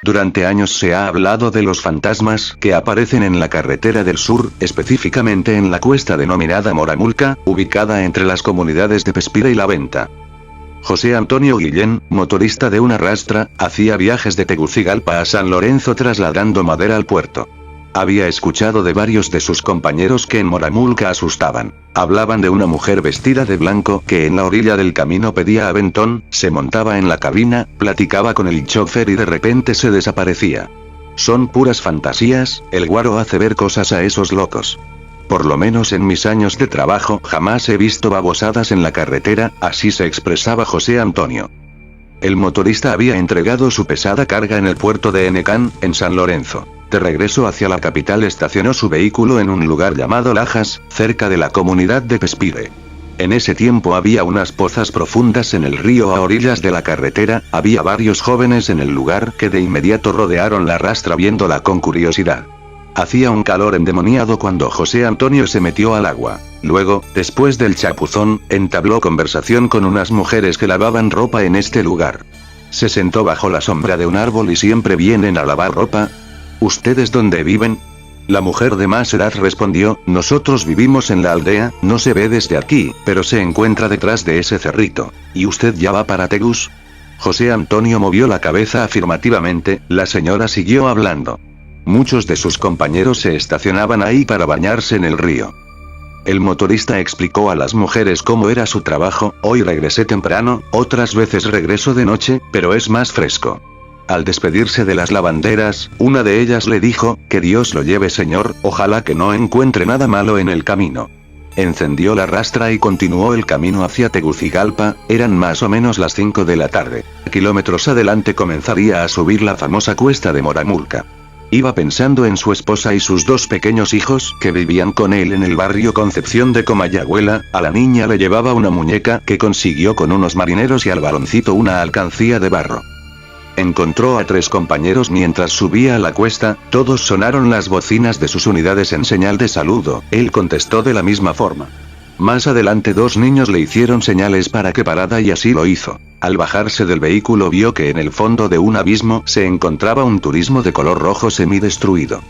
Durante años se ha hablado de los fantasmas que aparecen en la carretera del sur, específicamente en la cuesta denominada Moramulca, ubicada entre las comunidades de Pespira y La Venta. José Antonio Guillén, motorista de una rastra, hacía viajes de Tegucigalpa a San Lorenzo trasladando madera al puerto. Había escuchado de varios de sus compañeros que en Moramulca asustaban. Hablaban de una mujer vestida de blanco que en la orilla del camino pedía aventón, se montaba en la cabina, platicaba con el chofer y de repente se desaparecía. Son puras fantasías, el guaro hace ver cosas a esos locos. Por lo menos en mis años de trabajo jamás he visto babosadas en la carretera, así se expresaba José Antonio. El motorista había entregado su pesada carga en el puerto de Enecán, en San Lorenzo. De regreso hacia la capital estacionó su vehículo en un lugar llamado Lajas, cerca de la comunidad de Pespire. En ese tiempo había unas pozas profundas en el río a orillas de la carretera, había varios jóvenes en el lugar que de inmediato rodearon la rastra viéndola con curiosidad. Hacía un calor endemoniado cuando José Antonio se metió al agua. Luego, después del chapuzón, entabló conversación con unas mujeres que lavaban ropa en este lugar. Se sentó bajo la sombra de un árbol y siempre vienen a lavar ropa. ¿Ustedes dónde viven? La mujer de más edad respondió, nosotros vivimos en la aldea, no se ve desde aquí, pero se encuentra detrás de ese cerrito. ¿Y usted ya va para Tegus? José Antonio movió la cabeza afirmativamente, la señora siguió hablando. Muchos de sus compañeros se estacionaban ahí para bañarse en el río. El motorista explicó a las mujeres cómo era su trabajo, hoy regresé temprano, otras veces regreso de noche, pero es más fresco. Al despedirse de las lavanderas, una de ellas le dijo, que Dios lo lleve señor, ojalá que no encuentre nada malo en el camino. Encendió la rastra y continuó el camino hacia Tegucigalpa, eran más o menos las 5 de la tarde. Kilómetros adelante comenzaría a subir la famosa cuesta de Moramulca. Iba pensando en su esposa y sus 2 pequeños hijos que vivían con él en el barrio Concepción de Comayagüela, a la niña le llevaba una muñeca que consiguió con unos marineros y al varoncito una alcancía de barro. Encontró a 3 compañeros mientras subía a la cuesta, todos sonaron las bocinas de sus unidades en señal de saludo, él contestó de la misma forma. Más adelante 2 niños le hicieron señales para que parara y así lo hizo. Al bajarse del vehículo vio que en el fondo de un abismo se encontraba un turismo de color rojo semidestruido.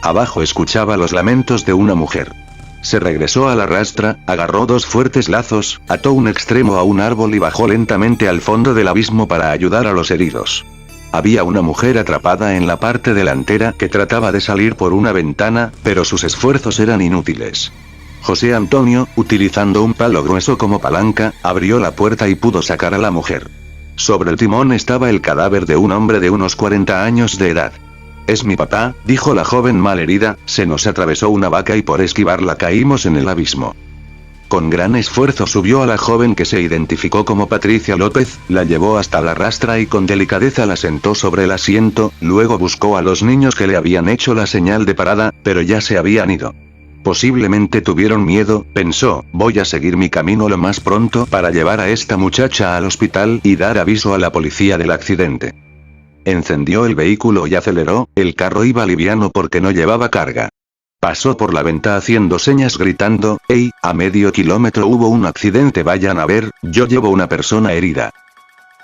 Abajo escuchaba los lamentos de una mujer. Se regresó a la rastra, agarró 2 fuertes lazos, ató un extremo a un árbol y bajó lentamente al fondo del abismo para ayudar a los heridos. Había una mujer atrapada en la parte delantera que trataba de salir por una ventana, pero sus esfuerzos eran inútiles. José Antonio, utilizando un palo grueso como palanca, abrió la puerta y pudo sacar a la mujer. Sobre el timón estaba el cadáver de un hombre de unos 40 años de edad. Es mi papá, dijo la joven malherida, se nos atravesó una vaca y por esquivarla caímos en el abismo. Con gran esfuerzo subió a la joven que se identificó como Patricia López, la llevó hasta la rastra y con delicadeza la sentó sobre el asiento, luego buscó a los niños que le habían hecho la señal de parada, pero ya se habían ido. Posiblemente tuvieron miedo, pensó, voy a seguir mi camino lo más pronto para llevar a esta muchacha al hospital y dar aviso a la policía del accidente. Encendió el vehículo y aceleró, el carro iba liviano porque no llevaba carga. Pasó por la venta haciendo señas gritando, ¡Ey, a medio kilómetro hubo un accidente, vayan a ver, yo llevo una persona herida!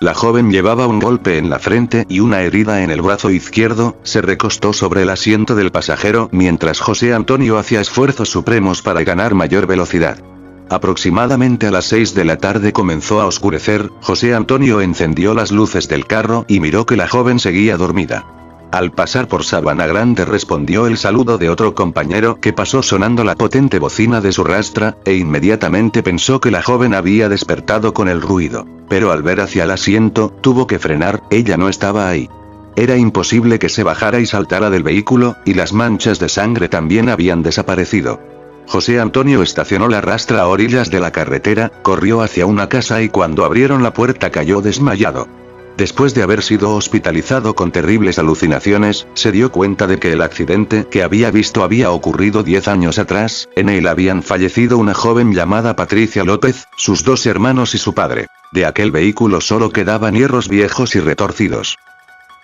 La joven llevaba un golpe en la frente y una herida en el brazo izquierdo, se recostó sobre el asiento del pasajero mientras José Antonio hacía esfuerzos supremos para ganar mayor velocidad. Aproximadamente a las 6 de la tarde comenzó a oscurecer, José Antonio encendió las luces del carro y miró que la joven seguía dormida. Al pasar por Sabana Grande respondió el saludo de otro compañero que pasó sonando la potente bocina de su rastra, e inmediatamente pensó que la joven había despertado con el ruido. Pero al ver hacia el asiento, tuvo que frenar, ella no estaba ahí. Era imposible que se bajara y saltara del vehículo, y las manchas de sangre también habían desaparecido. José Antonio estacionó la rastra a orillas de la carretera, corrió hacia una casa y cuando abrieron la puerta cayó desmayado. Después de haber sido hospitalizado con terribles alucinaciones, se dio cuenta de que el accidente que había visto había ocurrido 10 años atrás, en él habían fallecido una joven llamada Patricia López, sus 2 hermanos y su padre. De aquel vehículo solo quedaban hierros viejos y retorcidos.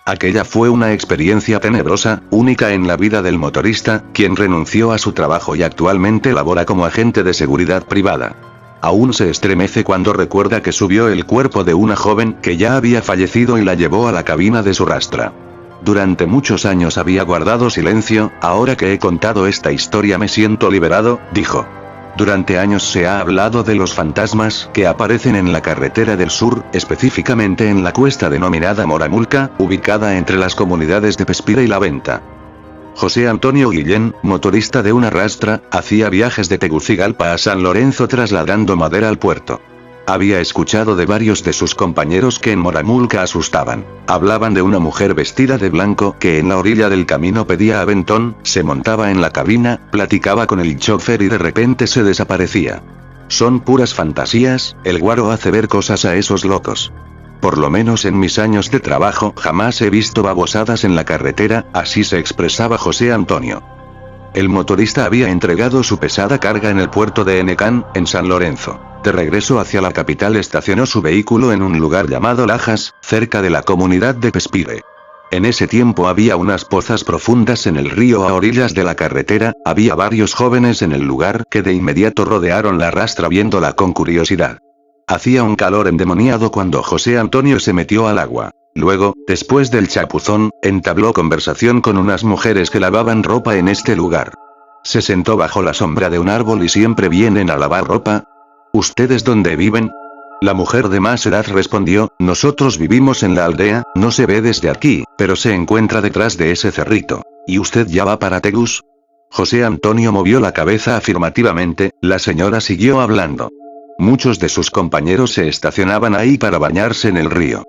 Aquella fue una experiencia tenebrosa, única en la vida del motorista, quien renunció a su trabajo y actualmente labora como agente de seguridad privada. Aún se estremece cuando recuerda que subió el cuerpo de una joven que ya había fallecido y la llevó a la cabina de su rastra. Durante muchos años había guardado silencio, ahora que he contado esta historia me siento liberado, dijo. Durante años se ha hablado de los fantasmas que aparecen en la carretera del sur, específicamente en la cuesta denominada Moramulca, ubicada entre las comunidades de Pespira y La Venta. José Antonio Guillén, motorista de una rastra, hacía viajes de Tegucigalpa a San Lorenzo trasladando madera al puerto. Había escuchado de varios de sus compañeros que en Moramulca asustaban. Hablaban de una mujer vestida de blanco que en la orilla del camino pedía aventón, se montaba en la cabina, platicaba con el chofer y de repente se desaparecía. Son puras fantasías, el guaro hace ver cosas a esos locos. Por lo menos en mis años de trabajo jamás he visto babosadas en la carretera, así se expresaba José Antonio. El motorista había entregado su pesada carga en el puerto de Enecán, en San Lorenzo. De regreso hacia la capital estacionó su vehículo en un lugar llamado Lajas, cerca de la comunidad de Pespire. En ese tiempo había unas pozas profundas en el río a orillas de la carretera, había varios jóvenes en el lugar que de inmediato rodearon la rastra viéndola con curiosidad. Hacía un calor endemoniado cuando José Antonio se metió al agua. Luego, después del chapuzón, entabló conversación con unas mujeres que lavaban ropa en este lugar. Se sentó bajo la sombra de un árbol y siempre vienen a lavar ropa. ¿Ustedes dónde viven? La mujer de más edad respondió, nosotros vivimos en la aldea, no se ve desde aquí, pero se encuentra detrás de ese cerrito. ¿Y usted ya va para Tegus? José Antonio movió la cabeza afirmativamente, la señora siguió hablando. Muchos de sus compañeros se estacionaban ahí para bañarse en el río.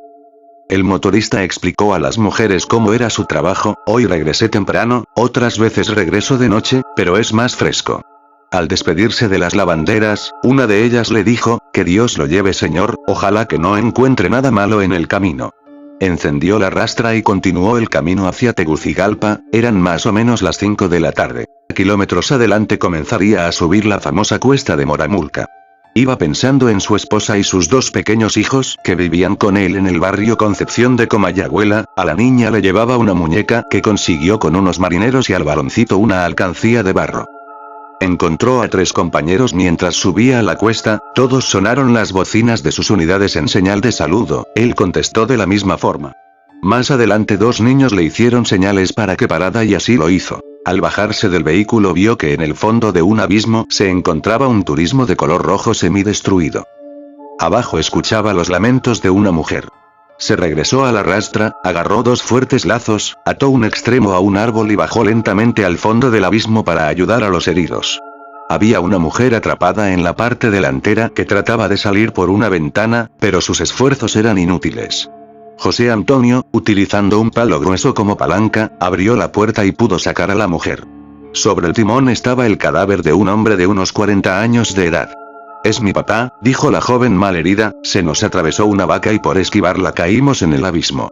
El motorista explicó a las mujeres cómo era su trabajo, hoy regresé temprano, otras veces regreso de noche, pero es más fresco. Al despedirse de las lavanderas, una de ellas le dijo, que Dios lo lleve señor, ojalá que no encuentre nada malo en el camino. Encendió la rastra y continuó el camino hacia Tegucigalpa, eran más o menos las 5 de la tarde. Kilómetros adelante comenzaría a subir la famosa cuesta de Moramulca. Iba pensando en su esposa y sus 2 pequeños hijos que vivían con él en el barrio Concepción de Comayagüela, a la niña le llevaba una muñeca que consiguió con unos marineros y al varoncito una alcancía de barro. Encontró a 3 compañeros mientras subía a la cuesta, todos sonaron las bocinas de sus unidades en señal de saludo, él contestó de la misma forma. Más adelante 2 niños le hicieron señales para que parara y así lo hizo. Al bajarse del vehículo vio que en el fondo de un abismo se encontraba un turismo de color rojo semidestruido. Abajo escuchaba los lamentos de una mujer. Se regresó a la rastra, agarró 2 fuertes lazos, ató un extremo a un árbol y bajó lentamente al fondo del abismo para ayudar a los heridos. Había una mujer atrapada en la parte delantera que trataba de salir por una ventana, pero sus esfuerzos eran inútiles. José Antonio, utilizando un palo grueso como palanca, abrió la puerta y pudo sacar a la mujer. Sobre el timón estaba el cadáver de un hombre de unos 40 años de edad. Es mi papá, dijo la joven malherida, se nos atravesó una vaca y por esquivarla caímos en el abismo.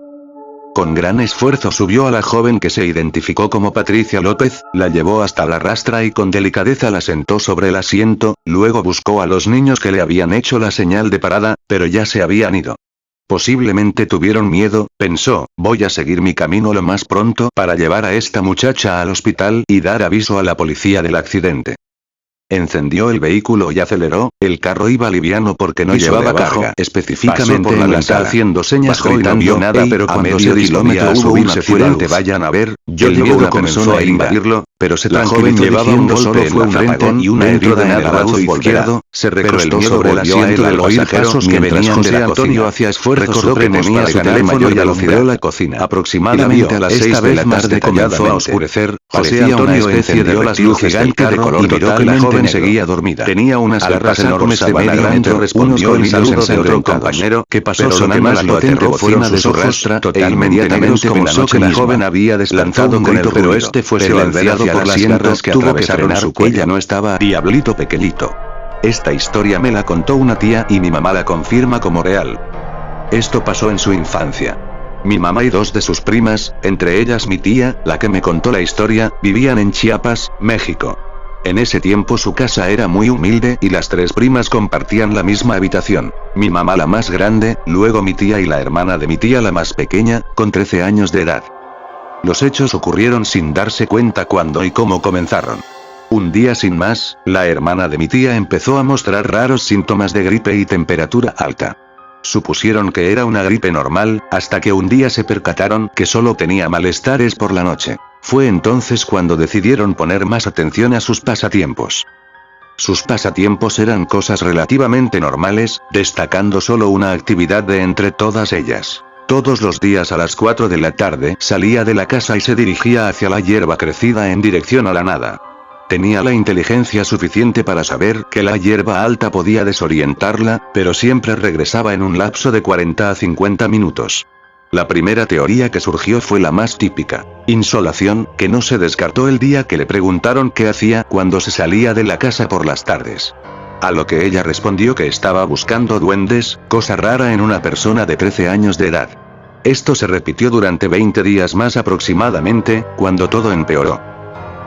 Con gran esfuerzo subió a la joven que se identificó como Patricia López, la llevó hasta la rastra y con delicadeza la sentó sobre el asiento, luego buscó a los niños que le habían hecho la señal de parada, pero ya se habían ido. Posiblemente tuvieron miedo, pensó, voy a seguir mi camino lo más pronto para llevar a esta muchacha al hospital y dar aviso a la policía del accidente. Encendió el vehículo y aceleró, el carro iba liviano porque no llevaba carga, específicamente por la ventana haciendo señas gritando y no vio nada, pero cuando se disponía a subirse fuerte vayan a ver, el miedo comenzó a invadirlo, pero se tranquilizó. La joven llevaba un golpe en la frente y una herida en el brazo izquierdo, se recostó sobre el asiento del pasajero mientras José Antonio hacía esfuerzos supremos para su teléfono y alucinó la cocina. Aproximadamente a las 6 de la tarde comenzó a oscurecer, José Antonio encendió las luces del carro y miró que la joven seguía dormida. Tenía unas garras enormes de medio metro, respondió el saludo de otro compañero que pasó sonando la potente bocina de su rastra, e inmediatamente pensó que la joven había deslanzado un grito, pero este fue silenciado por las garras que atravesaron su cuello. Ella no estaba diablito pequeñito. Esta historia me la contó una tía y mi mamá la confirma como real. Esto pasó en su infancia. Mi mamá y 2 de sus primas, entre ellas mi tía, la que me contó la historia, vivían en Chiapas, México. En ese tiempo su casa era muy humilde y las 3 primas compartían la misma habitación. Mi mamá la más grande, luego mi tía y la hermana de mi tía la más pequeña, con 13 años de edad. Los hechos ocurrieron sin darse cuenta cuándo y cómo comenzaron. Un día sin más, la hermana de mi tía empezó a mostrar raros síntomas de gripe y temperatura alta. Supusieron que era una gripe normal, hasta que un día se percataron que solo tenía malestares por la noche. Fue entonces cuando decidieron poner más atención a sus pasatiempos. Sus pasatiempos eran cosas relativamente normales, destacando solo una actividad de entre todas ellas. Todos los días a las 4 de la tarde salía de la casa y se dirigía hacia la hierba crecida en dirección a la nada. Tenía la inteligencia suficiente para saber que la hierba alta podía desorientarla, pero siempre regresaba en un lapso de 40 a 50 minutos. La primera teoría que surgió fue la más típica: insolación, que no se descartó el día que le preguntaron qué hacía cuando se salía de la casa por las tardes. A lo que ella respondió que estaba buscando duendes, cosa rara en una persona de 13 años de edad. Esto se repitió durante 20 días más aproximadamente, cuando todo empeoró.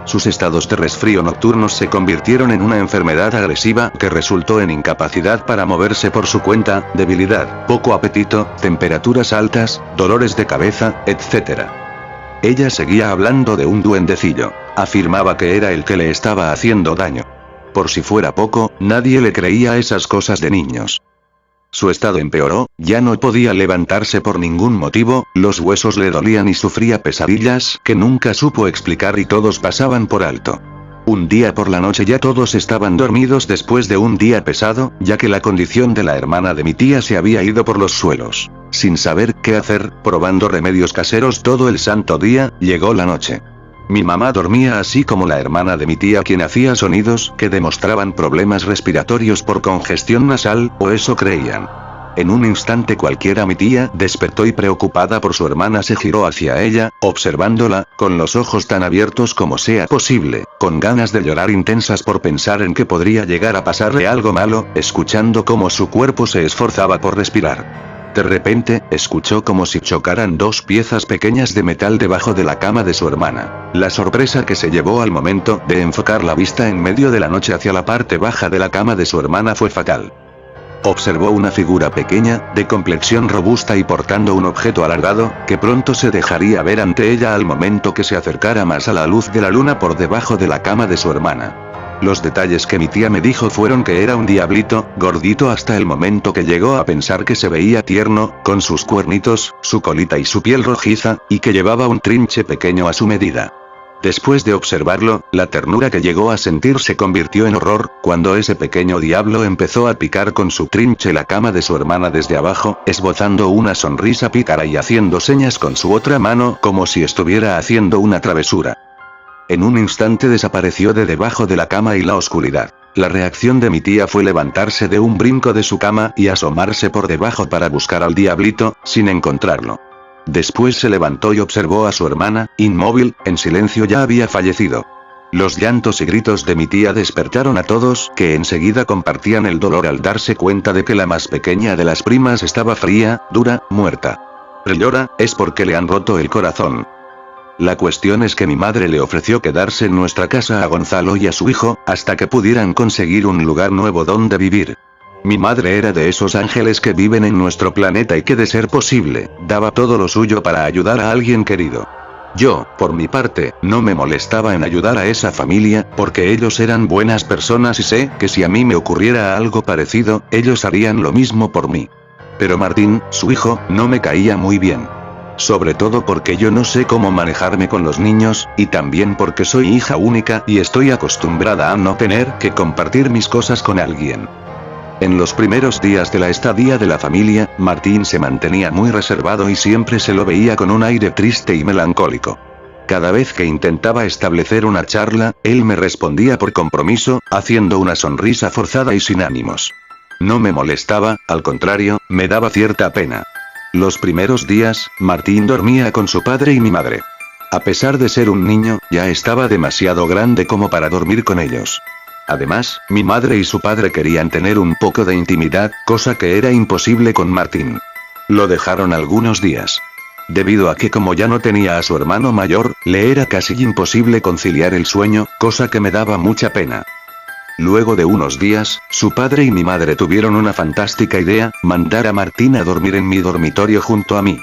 Sus estados de resfrío nocturnos se convirtieron en una enfermedad agresiva que resultó en incapacidad para moverse por su cuenta, debilidad, poco apetito, temperaturas altas, dolores de cabeza, etc. Ella seguía hablando de un duendecillo. Afirmaba que era el que le estaba haciendo daño. Por si fuera poco, nadie le creía esas cosas de niños. Su estado empeoró, ya no podía levantarse por ningún motivo, los huesos le dolían y sufría pesadillas que nunca supo explicar y todos pasaban por alto. Un día por la noche ya todos estaban dormidos después de un día pesado, ya que la condición de la hermana de mi tía se había ido por los suelos. Sin saber qué hacer, probando remedios caseros todo el santo día, llegó la noche. Mi mamá dormía así como la hermana de mi tía, quien hacía sonidos que demostraban problemas respiratorios por congestión nasal, o eso creían. En un instante cualquiera mi tía despertó y preocupada por su hermana se giró hacia ella, observándola, con los ojos tan abiertos como sea posible, con ganas de llorar intensas por pensar en que podría llegar a pasarle algo malo, escuchando cómo su cuerpo se esforzaba por respirar. De repente, escuchó como si chocaran dos piezas pequeñas de metal debajo de la cama de su hermana. La sorpresa que se llevó al momento de enfocar la vista en medio de la noche hacia la parte baja de la cama de su hermana fue fatal. Observó una figura pequeña, de complexión robusta y portando un objeto alargado, que pronto se dejaría ver ante ella al momento que se acercara más a la luz de la luna por debajo de la cama de su hermana. Los detalles que mi tía me dijo fueron que era un diablito, gordito hasta el momento que llegó a pensar que se veía tierno, con sus cuernitos, su colita y su piel rojiza, y que llevaba un trinche pequeño a su medida. Después de observarlo, la ternura que llegó a sentir se convirtió en horror, cuando ese pequeño diablo empezó a picar con su trinche la cama de su hermana desde abajo, esbozando una sonrisa pícara y haciendo señas con su otra mano como si estuviera haciendo una travesura. En un instante desapareció de debajo de la cama y la oscuridad. La reacción de mi tía fue levantarse de un brinco de su cama y asomarse por debajo para buscar al diablito, sin encontrarlo. Después se levantó y observó a su hermana, inmóvil, en silencio, ya había fallecido. Los llantos y gritos de mi tía despertaron a todos, que enseguida compartían el dolor al darse cuenta de que la más pequeña de las primas estaba fría, dura, muerta. Llora, es porque le han roto el corazón. La cuestión es que mi madre le ofreció quedarse en nuestra casa a Gonzalo y a su hijo, hasta que pudieran conseguir un lugar nuevo donde vivir. Mi madre era de esos ángeles que viven en nuestro planeta y que, de ser posible, daba todo lo suyo para ayudar a alguien querido. Yo, por mi parte, no me molestaba en ayudar a esa familia, porque ellos eran buenas personas y sé que si a mí me ocurriera algo parecido, ellos harían lo mismo por mí. Pero Martín, su hijo, no me caía muy bien. Sobre todo porque yo no sé cómo manejarme con los niños, y también porque soy hija única y estoy acostumbrada a no tener que compartir mis cosas con alguien. En los primeros días de la estadía de la familia, Martín se mantenía muy reservado y siempre se lo veía con un aire triste y melancólico. Cada vez que intentaba establecer una charla, él me respondía por compromiso, haciendo una sonrisa forzada y sin ánimos. No me molestaba, al contrario, me daba cierta pena. Los primeros días, Martín dormía con su padre y mi madre. A pesar de ser un niño, ya estaba demasiado grande como para dormir con ellos. Además, mi madre y su padre querían tener un poco de intimidad, cosa que era imposible con Martín. Lo dejaron algunos días. Debido a que como ya no tenía a su hermano mayor, le era casi imposible conciliar el sueño, cosa que me daba mucha pena. Luego de unos días, su padre y mi madre tuvieron una fantástica idea, mandar a Martín a dormir en mi dormitorio junto a mí.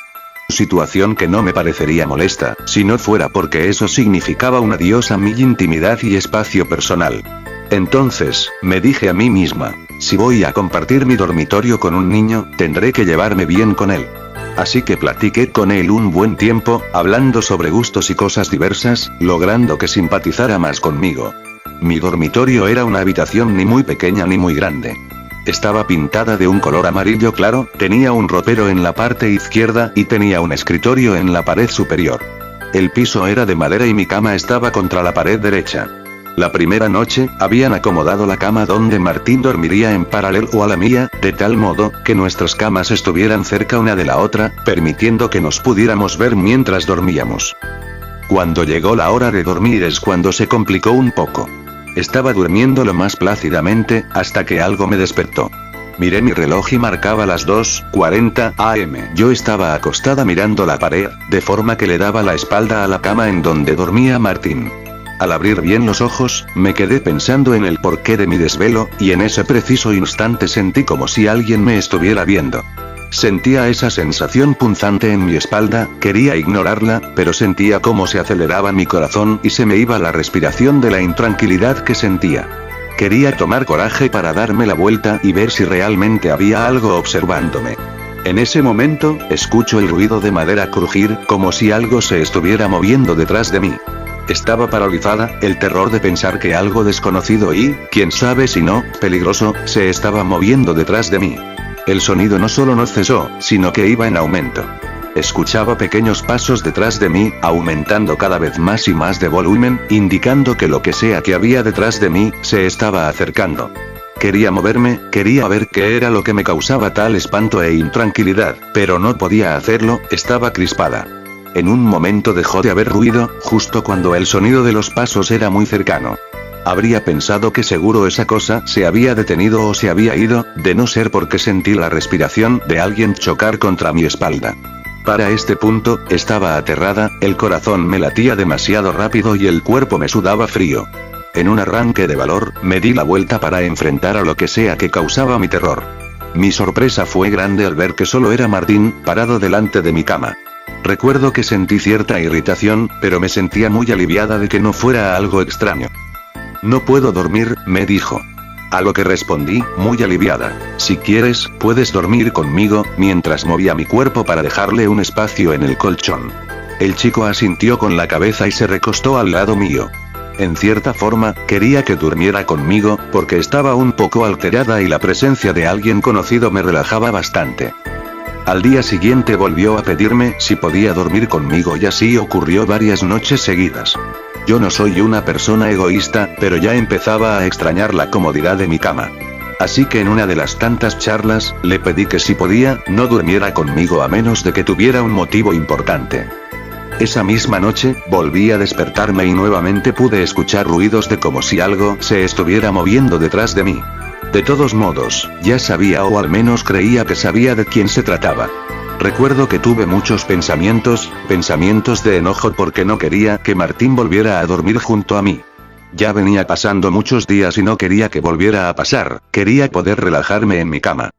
Situación que no me parecería molesta, si no fuera porque eso significaba un adiós a mi intimidad y espacio personal. Entonces, me dije a mí misma, si voy a compartir mi dormitorio con un niño, tendré que llevarme bien con él. Así que platiqué con él un buen tiempo, hablando sobre gustos y cosas diversas, logrando que simpatizara más conmigo. Mi dormitorio era una habitación ni muy pequeña ni muy grande. Estaba pintada de un color amarillo claro, tenía un ropero en la parte izquierda y tenía un escritorio en la pared superior. El piso era de madera y mi cama estaba contra la pared derecha. La primera noche, habían acomodado la cama donde Martín dormiría en paralelo a la mía, de tal modo, que nuestras camas estuvieran cerca una de la otra, permitiendo que nos pudiéramos ver mientras dormíamos. Cuando llegó la hora de dormir es cuando se complicó un poco. Estaba durmiendo lo más plácidamente, hasta que algo me despertó. Miré mi reloj y marcaba las 2:40 am. Yo estaba acostada mirando la pared, de forma que le daba la espalda a la cama en donde dormía Martín. Al abrir bien los ojos, me quedé pensando en el porqué de mi desvelo, y en ese preciso instante sentí como si alguien me estuviera viendo. Sentía esa sensación punzante en mi espalda, quería ignorarla, pero sentía cómo se aceleraba mi corazón y se me iba la respiración de la intranquilidad que sentía. Quería tomar coraje para darme la vuelta y ver si realmente había algo observándome. En ese momento, escucho el ruido de madera crujir, como si algo se estuviera moviendo detrás de mí. Estaba paralizada, el terror de pensar que algo desconocido y, quién sabe si no, peligroso, se estaba moviendo detrás de mí. El sonido no solo no cesó, sino que iba en aumento. Escuchaba pequeños pasos detrás de mí, aumentando cada vez más y más de volumen, indicando que lo que sea que había detrás de mí, se estaba acercando. Quería moverme, quería ver qué era lo que me causaba tal espanto e intranquilidad, pero no podía hacerlo, estaba crispada. En un momento dejó de haber ruido, justo cuando el sonido de los pasos era muy cercano. Habría pensado que seguro esa cosa se había detenido o se había ido, de no ser porque sentí la respiración de alguien chocar contra mi espalda. Para este punto, estaba aterrada, el corazón me latía demasiado rápido y el cuerpo me sudaba frío. En un arranque de valor, me di la vuelta para enfrentar a lo que sea que causaba mi terror. Mi sorpresa fue grande al ver que solo era Martín, parado delante de mi cama. Recuerdo que sentí cierta irritación, pero me sentía muy aliviada de que no fuera algo extraño. No puedo dormir, me dijo. A lo que respondí, muy aliviada. Si quieres, puedes dormir conmigo, mientras movía mi cuerpo para dejarle un espacio en el colchón. El chico asintió con la cabeza y se recostó al lado mío. En cierta forma, quería que durmiera conmigo, porque estaba un poco alterada y la presencia de alguien conocido me relajaba bastante. Al día siguiente volvió a pedirme si podía dormir conmigo y así ocurrió varias noches seguidas. Yo no soy una persona egoísta, pero ya empezaba a extrañar la comodidad de mi cama. Así que en una de las tantas charlas, le pedí que si podía, no durmiera conmigo a menos de que tuviera un motivo importante. Esa misma noche, volví a despertarme y nuevamente pude escuchar ruidos de como si algo se estuviera moviendo detrás de mí. De todos modos, ya sabía o al menos creía que sabía de quién se trataba. Recuerdo que tuve muchos pensamientos de enojo porque no quería que Martín volviera a dormir junto a mí. Ya venía pasando muchos días y no quería que volviera a pasar, quería poder relajarme en mi cama.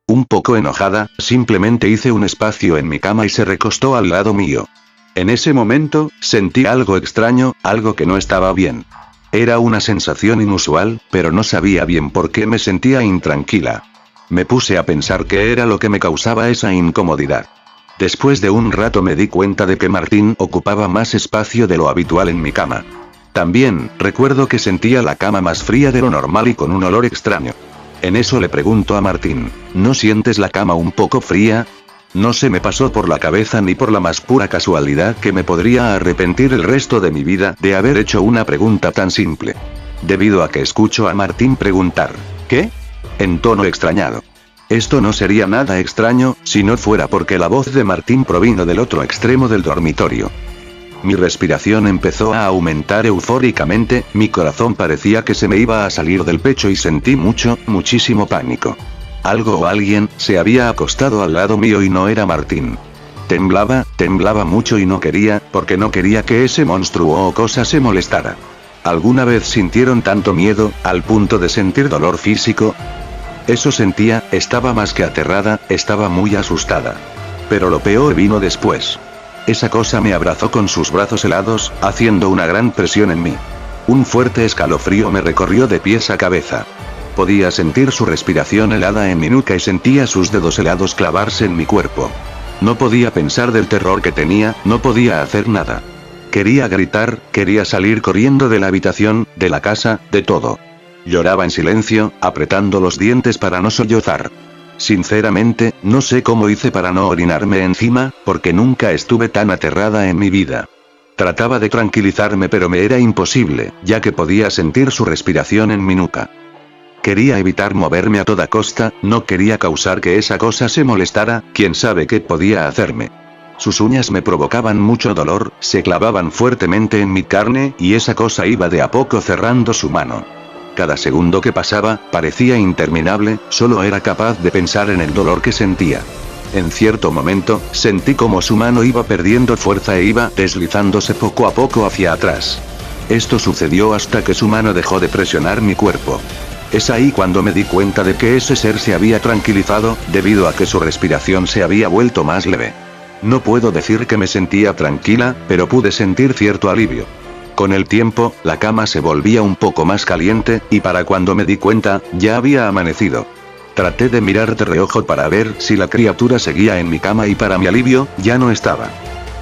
Un poco enojada, simplemente hice un espacio en mi cama y se recostó al lado mío. En ese momento, sentí algo extraño, algo que no estaba bien. Era una sensación inusual, pero no sabía bien por qué me sentía intranquila. Me puse a pensar qué era lo que me causaba esa incomodidad. Después de un rato me di cuenta de que Martín ocupaba más espacio de lo habitual en mi cama. También, recuerdo que sentía la cama más fría de lo normal y con un olor extraño. En eso le pregunto a Martín, ¿no sientes la cama un poco fría? No se me pasó por la cabeza ni por la más pura casualidad que me podría arrepentir el resto de mi vida de haber hecho una pregunta tan simple. Debido a que escucho a Martín preguntar, ¿qué? En tono extrañado. Esto no sería nada extraño, si no fuera porque la voz de Martín provino del otro extremo del dormitorio. Mi respiración empezó a aumentar eufóricamente, mi corazón parecía que se me iba a salir del pecho y sentí muchísimo pánico. Algo o alguien se había acostado al lado mío y no era Martín. Temblaba mucho y no quería, porque no quería que ese monstruo o cosa se molestara. ¿Alguna vez sintieron tanto miedo, al punto de sentir dolor físico? Eso sentía, estaba más que aterrada, estaba muy asustada. Pero lo peor vino después. Esa cosa me abrazó con sus brazos helados, haciendo una gran presión en mí. Un fuerte escalofrío me recorrió de pies a cabeza. Podía sentir su respiración helada en mi nuca y sentía sus dedos helados clavarse en mi cuerpo. No podía pensar del terror que tenía, no podía hacer nada. Quería gritar, quería salir corriendo de la habitación, de la casa, de todo. Lloraba en silencio, apretando los dientes para no sollozar. Sinceramente, no sé cómo hice para no orinarme encima, porque nunca estuve tan aterrada en mi vida. Trataba de tranquilizarme pero me era imposible, ya que podía sentir su respiración en mi nuca. Quería evitar moverme a toda costa, no quería causar que esa cosa se molestara, quién sabe qué podía hacerme. Sus uñas me provocaban mucho dolor, se clavaban fuertemente en mi carne, y esa cosa iba de a poco cerrando su mano. Cada segundo que pasaba, parecía interminable, solo era capaz de pensar en el dolor que sentía. En cierto momento, sentí como su mano iba perdiendo fuerza e iba deslizándose poco a poco hacia atrás. Esto sucedió hasta que su mano dejó de presionar mi cuerpo. Es ahí cuando me di cuenta de que ese ser se había tranquilizado, debido a que su respiración se había vuelto más leve. No puedo decir que me sentía tranquila, pero pude sentir cierto alivio. Con el tiempo, la cama se volvía un poco más caliente, y para cuando me di cuenta, ya había amanecido. Traté de mirar de reojo para ver si la criatura seguía en mi cama y para mi alivio, ya no estaba.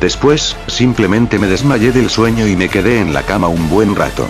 Después, simplemente me desmayé del sueño y me quedé en la cama un buen rato.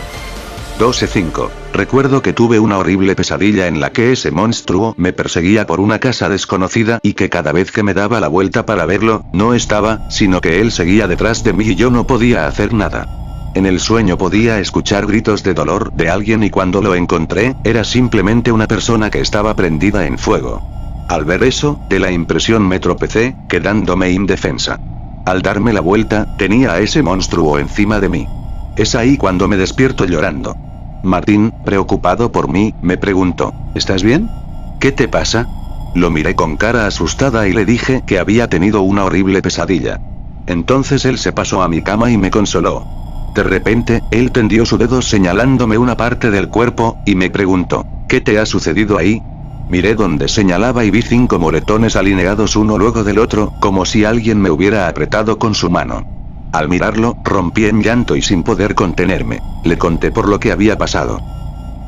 12:05. Recuerdo que tuve una horrible pesadilla en la que ese monstruo me perseguía por una casa desconocida y que cada vez que me daba la vuelta para verlo, no estaba, sino que él seguía detrás de mí y yo no podía hacer nada. En el sueño podía escuchar gritos de dolor de alguien y cuando lo encontré, era simplemente una persona que estaba prendida en fuego. Al ver eso, de la impresión me tropecé, quedándome indefensa. Al darme la vuelta, tenía a ese monstruo encima de mí. Es ahí cuando me despierto llorando. Martín, preocupado por mí, me preguntó, ¿estás bien? ¿Qué te pasa? Lo miré con cara asustada y le dije que había tenido una horrible pesadilla. Entonces él se pasó a mi cama y me consoló. De repente, él tendió su dedo señalándome una parte del cuerpo, y me preguntó, ¿qué te ha sucedido ahí? Miré donde señalaba y vi 5 moretones alineados uno luego del otro, como si alguien me hubiera apretado con su mano. Al mirarlo, rompí en llanto y sin poder contenerme, le conté por lo que había pasado.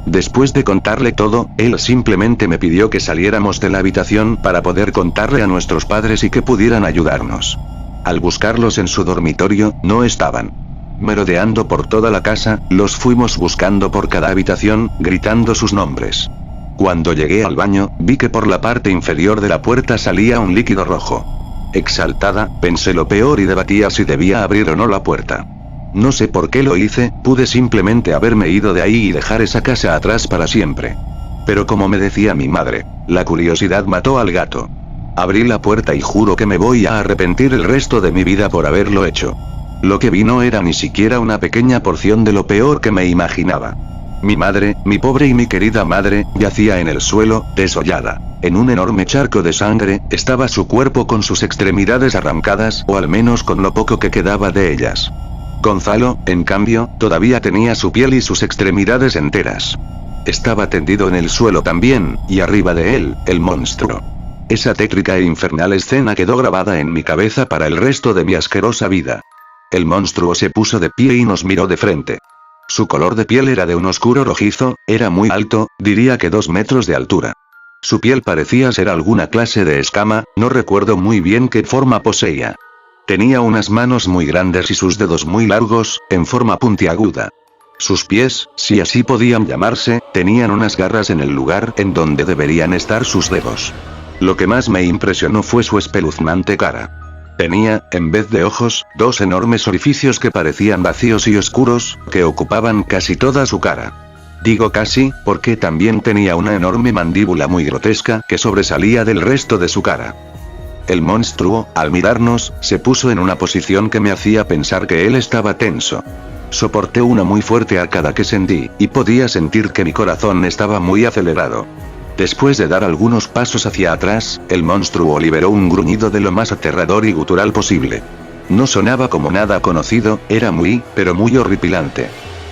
Después de contarle todo, él simplemente me pidió que saliéramos de la habitación para poder contarle a nuestros padres y que pudieran ayudarnos. Al buscarlos en su dormitorio, no estaban. Merodeando por toda la casa, los fuimos buscando por cada habitación, gritando sus nombres. Cuando llegué al baño, vi que por la parte inferior de la puerta salía un líquido rojo. Exaltada, pensé lo peor y debatía si debía abrir o no la puerta. No sé por qué lo hice, pude simplemente haberme ido de ahí y dejar esa casa atrás para siempre. Pero como me decía mi madre, la curiosidad mató al gato. Abrí la puerta y juro que me voy a arrepentir el resto de mi vida por haberlo hecho. Lo que vi no era ni siquiera una pequeña porción de lo peor que me imaginaba. Mi madre, mi pobre y mi querida madre, yacía en el suelo, desollada. En un enorme charco de sangre, estaba su cuerpo con sus extremidades arrancadas, o al menos con lo poco que quedaba de ellas. Gonzalo, en cambio, todavía tenía su piel y sus extremidades enteras. Estaba tendido en el suelo también, y arriba de él, el monstruo. Esa tétrica e infernal escena quedó grabada en mi cabeza para el resto de mi asquerosa vida. El monstruo se puso de pie y nos miró de frente. Su color de piel era de un oscuro rojizo, era muy alto, diría que 2 metros de altura. Su piel parecía ser alguna clase de escama, no recuerdo muy bien qué forma poseía. Tenía unas manos muy grandes y sus dedos muy largos, en forma puntiaguda. Sus pies, si así podían llamarse, tenían unas garras en el lugar en donde deberían estar sus dedos. Lo que más me impresionó fue su espeluznante cara. Tenía, en vez de ojos, 2 enormes orificios que parecían vacíos y oscuros, que ocupaban casi toda su cara. Digo casi, porque también tenía una enorme mandíbula muy grotesca que sobresalía del resto de su cara. El monstruo, al mirarnos, se puso en una posición que me hacía pensar que él estaba tenso. Soporté una muy fuerte arcada que sentí, y podía sentir que mi corazón estaba muy acelerado. Después de dar algunos pasos hacia atrás, el monstruo liberó un gruñido de lo más aterrador y gutural posible. No sonaba como nada conocido, era muy, pero muy horripilante.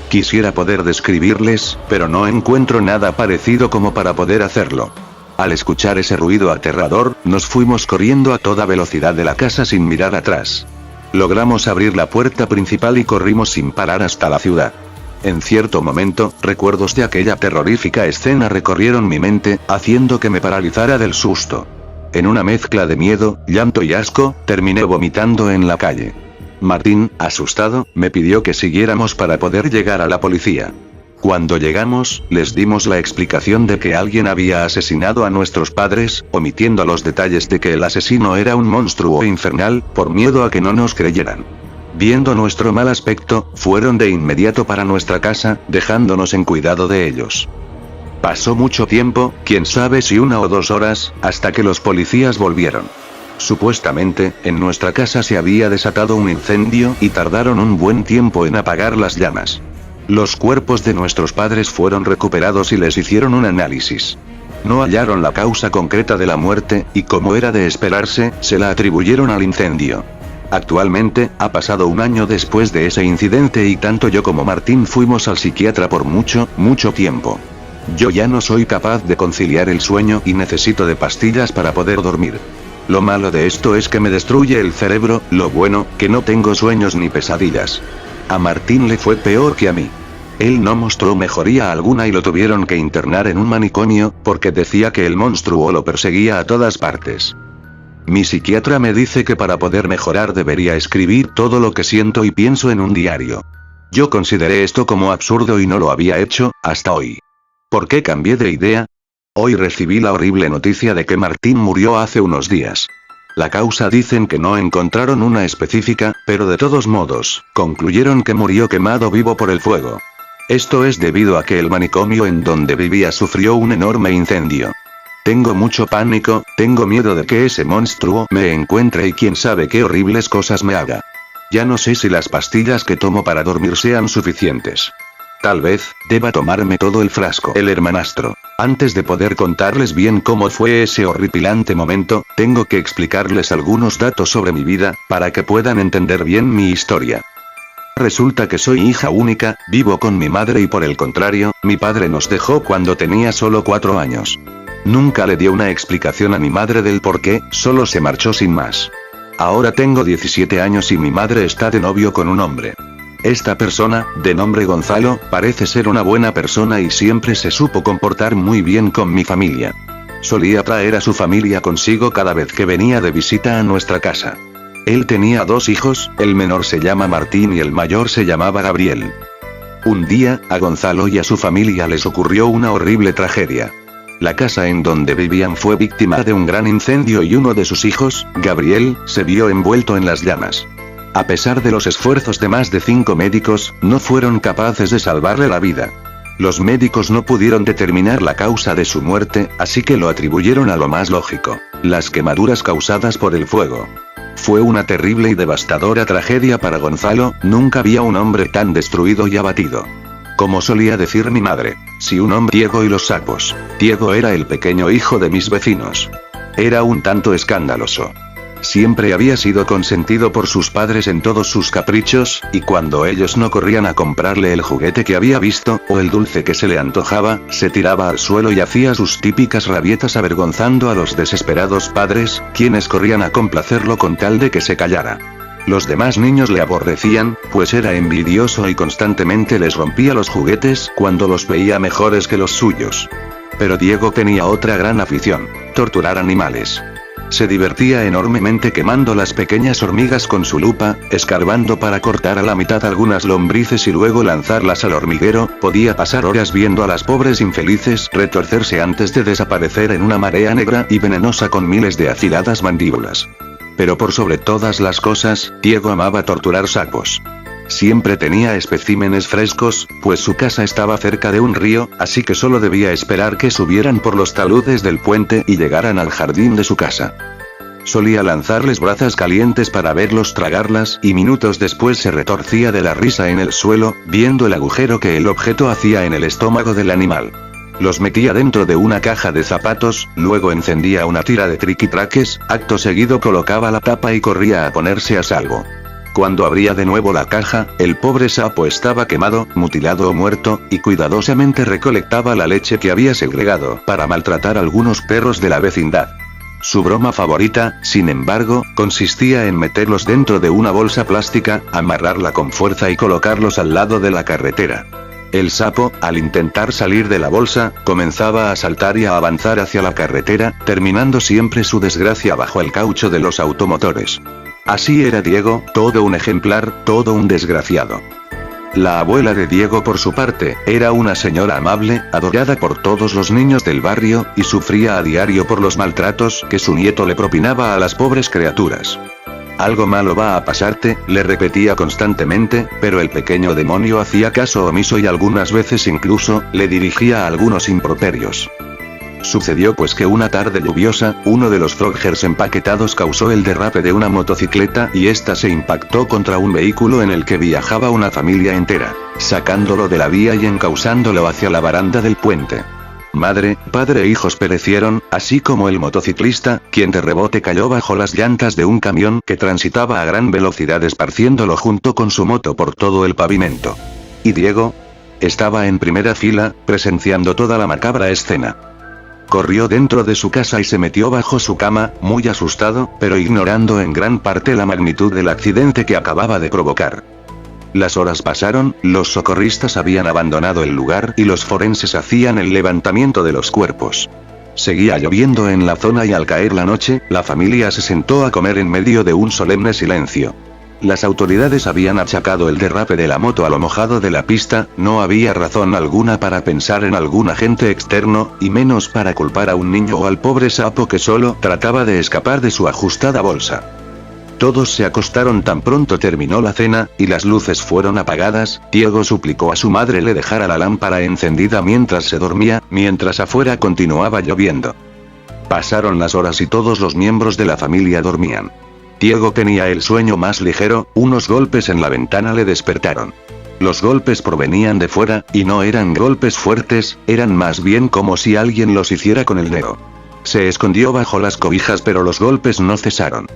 Quisiera poder describirles, pero no encuentro nada parecido como para poder hacerlo. Al escuchar ese ruido aterrador, nos fuimos corriendo a toda velocidad de la casa sin mirar atrás. Logramos abrir la puerta principal y corrimos sin parar hasta la ciudad. En cierto momento, recuerdos de aquella terrorífica escena recorrieron mi mente, haciendo que me paralizara del susto. En una mezcla de miedo, llanto y asco, terminé vomitando en la calle. Martín, asustado, me pidió que siguiéramos para poder llegar a la policía. Cuando llegamos, les dimos la explicación de que alguien había asesinado a nuestros padres, omitiendo los detalles de que el asesino era un monstruo infernal, por miedo a que no nos creyeran. Viendo nuestro mal aspecto, fueron de inmediato para nuestra casa, dejándonos en cuidado de ellos. Pasó mucho tiempo, quién sabe si 1 o 2 horas, hasta que los policías volvieron. Supuestamente, en nuestra casa se había desatado un incendio y tardaron un buen tiempo en apagar las llamas. Los cuerpos de nuestros padres fueron recuperados y les hicieron un análisis. No hallaron la causa concreta de la muerte, y como era de esperarse, se la atribuyeron al incendio. Actualmente, ha pasado 1 año después de ese incidente y tanto yo como Martín fuimos al psiquiatra por mucho tiempo. Yo ya no soy capaz de conciliar el sueño y necesito de pastillas para poder dormir. Lo malo de esto es que me destruye el cerebro, lo bueno, que no tengo sueños ni pesadillas. A Martín le fue peor que a mí. Él no mostró mejoría alguna y lo tuvieron que internar en un manicomio, porque decía que el monstruo lo perseguía a todas partes. Mi psiquiatra me dice que para poder mejorar debería escribir todo lo que siento y pienso en un diario. Yo consideré esto como absurdo y no lo había hecho, hasta hoy. ¿Por qué cambié de idea? Hoy recibí la horrible noticia de que Martín murió hace unos días. La causa dicen que no encontraron una específica, pero de todos modos, concluyeron que murió quemado vivo por el fuego. Esto es debido a que el manicomio en donde vivía sufrió un enorme incendio. Tengo mucho pánico, tengo miedo de que ese monstruo me encuentre y quién sabe qué horribles cosas me haga. Ya no sé si las pastillas que tomo para dormir sean suficientes. Tal vez, deba tomarme todo el frasco. El hermanastro. Antes de poder contarles bien cómo fue ese horripilante momento, tengo que explicarles algunos datos sobre mi vida, para que puedan entender bien mi historia. Resulta que soy hija única, vivo con mi madre y por el contrario, mi padre nos dejó cuando tenía solo 4 años. Nunca le dio una explicación a mi madre del por qué, solo se marchó sin más. Ahora tengo 17 años y mi madre está de novio con un hombre. Esta persona, de nombre Gonzalo, parece ser una buena persona y siempre se supo comportar muy bien con mi familia. Solía traer a su familia consigo cada vez que venía de visita a nuestra casa. Él tenía 2 hijos, el menor se llama Martín y el mayor se llamaba Gabriel. Un día, a Gonzalo y a su familia les ocurrió una horrible tragedia. La casa en donde vivían fue víctima de un gran incendio y uno de sus hijos, Gabriel, se vio envuelto en las llamas. A pesar de los esfuerzos de más de 5 médicos, no fueron capaces de salvarle la vida. Los médicos no pudieron determinar la causa de su muerte, así que lo atribuyeron a lo más lógico: las quemaduras causadas por el fuego. Fue una terrible y devastadora tragedia para Gonzalo, nunca había un hombre tan destruido y abatido. Como solía decir mi madre, si un hombre Diego y los sapos. Diego era el pequeño hijo de mis vecinos. Era un tanto escandaloso. Siempre había sido consentido por sus padres en todos sus caprichos, y cuando ellos no corrían a comprarle el juguete que había visto, o el dulce que se le antojaba, se tiraba al suelo y hacía sus típicas rabietas avergonzando a los desesperados padres, quienes corrían a complacerlo con tal de que se callara. Los demás niños le aborrecían, pues era envidioso y constantemente les rompía los juguetes cuando los veía mejores que los suyos. Pero Diego tenía otra gran afición: torturar animales. Se divertía enormemente quemando las pequeñas hormigas con su lupa, escarbando para cortar a la mitad algunas lombrices y luego lanzarlas al hormiguero. Podía pasar horas viendo a las pobres infelices retorcerse antes de desaparecer en una marea negra y venenosa con miles de afiladas mandíbulas. Pero por sobre todas las cosas, Diego amaba torturar sapos. Siempre tenía especímenes frescos, pues su casa estaba cerca de un río, así que solo debía esperar que subieran por los taludes del puente y llegaran al jardín de su casa. Solía lanzarles brasas calientes para verlos tragarlas, y minutos después se retorcía de la risa en el suelo, viendo el agujero que el objeto hacía en el estómago del animal. Los metía dentro de una caja de zapatos, luego encendía una tira de triquitraques, acto seguido colocaba la tapa y corría a ponerse a salvo. Cuando abría de nuevo la caja, el pobre sapo estaba quemado, mutilado o muerto, y cuidadosamente recolectaba la leche que había segregado para maltratar a algunos perros de la vecindad. Su broma favorita, sin embargo, consistía en meterlos dentro de una bolsa plástica, amarrarla con fuerza y colocarlos al lado de la carretera. El sapo, al intentar salir de la bolsa, comenzaba a saltar y a avanzar hacia la carretera, terminando siempre su desgracia bajo el caucho de los automotores. Así era Diego, todo un ejemplar, todo un desgraciado. La abuela de Diego por su parte, era una señora amable, adorada por todos los niños del barrio, y sufría a diario por los maltratos que su nieto le propinaba a las pobres criaturas. Algo malo va a pasarte, le repetía constantemente, pero el pequeño demonio hacía caso omiso y algunas veces incluso, le dirigía algunos improperios. Sucedió pues que una tarde lluviosa, uno de los Froggers empaquetados causó el derrape de una motocicleta y ésta se impactó contra un vehículo en el que viajaba una familia entera, sacándolo de la vía y encauzándolo hacia la baranda del puente. Madre, padre e hijos perecieron, así como el motociclista, quien de rebote cayó bajo las llantas de un camión que transitaba a gran velocidad esparciéndolo junto con su moto por todo el pavimento. ¿Y Diego? Estaba en primera fila, presenciando toda la macabra escena. Corrió dentro de su casa y se metió bajo su cama, muy asustado, pero ignorando en gran parte la magnitud del accidente que acababa de provocar. Las horas pasaron, los socorristas habían abandonado el lugar y los forenses hacían el levantamiento de los cuerpos. Seguía lloviendo en la zona y al caer la noche, la familia se sentó a comer en medio de un solemne silencio. Las autoridades habían achacado el derrape de la moto a lo mojado de la pista, no había razón alguna para pensar en algún agente externo, y menos para culpar a un niño o al pobre sapo que solo trataba de escapar de su ajustada bolsa. Todos se acostaron tan pronto terminó la cena, y las luces fueron apagadas. Diego suplicó a su madre le dejara la lámpara encendida mientras se dormía, mientras afuera continuaba lloviendo. Pasaron las horas y todos los miembros de la familia dormían. Diego tenía el sueño más ligero, unos golpes en la ventana le despertaron. Los golpes provenían de fuera, y no eran golpes fuertes, eran más bien como si alguien los hiciera con el dedo. Se escondió bajo las cobijas pero los golpes no cesaron.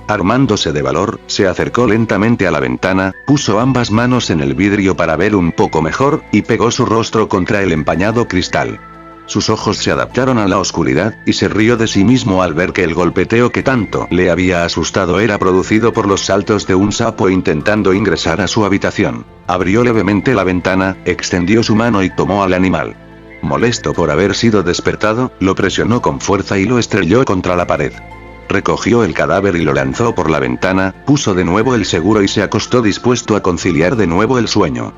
Armándose de valor, se acercó lentamente a la ventana, puso ambas manos en el vidrio para ver un poco mejor, y pegó su rostro contra el empañado cristal. Sus ojos se adaptaron a la oscuridad, y se rió de sí mismo al ver que el golpeteo que tanto le había asustado era producido por los saltos de un sapo intentando ingresar a su habitación. Abrió levemente la ventana, extendió su mano y tomó al animal. Molesto por haber sido despertado, lo presionó con fuerza y lo estrelló contra la pared. Recogió el cadáver y lo lanzó por la ventana, puso de nuevo el seguro y se acostó dispuesto a conciliar de nuevo el sueño.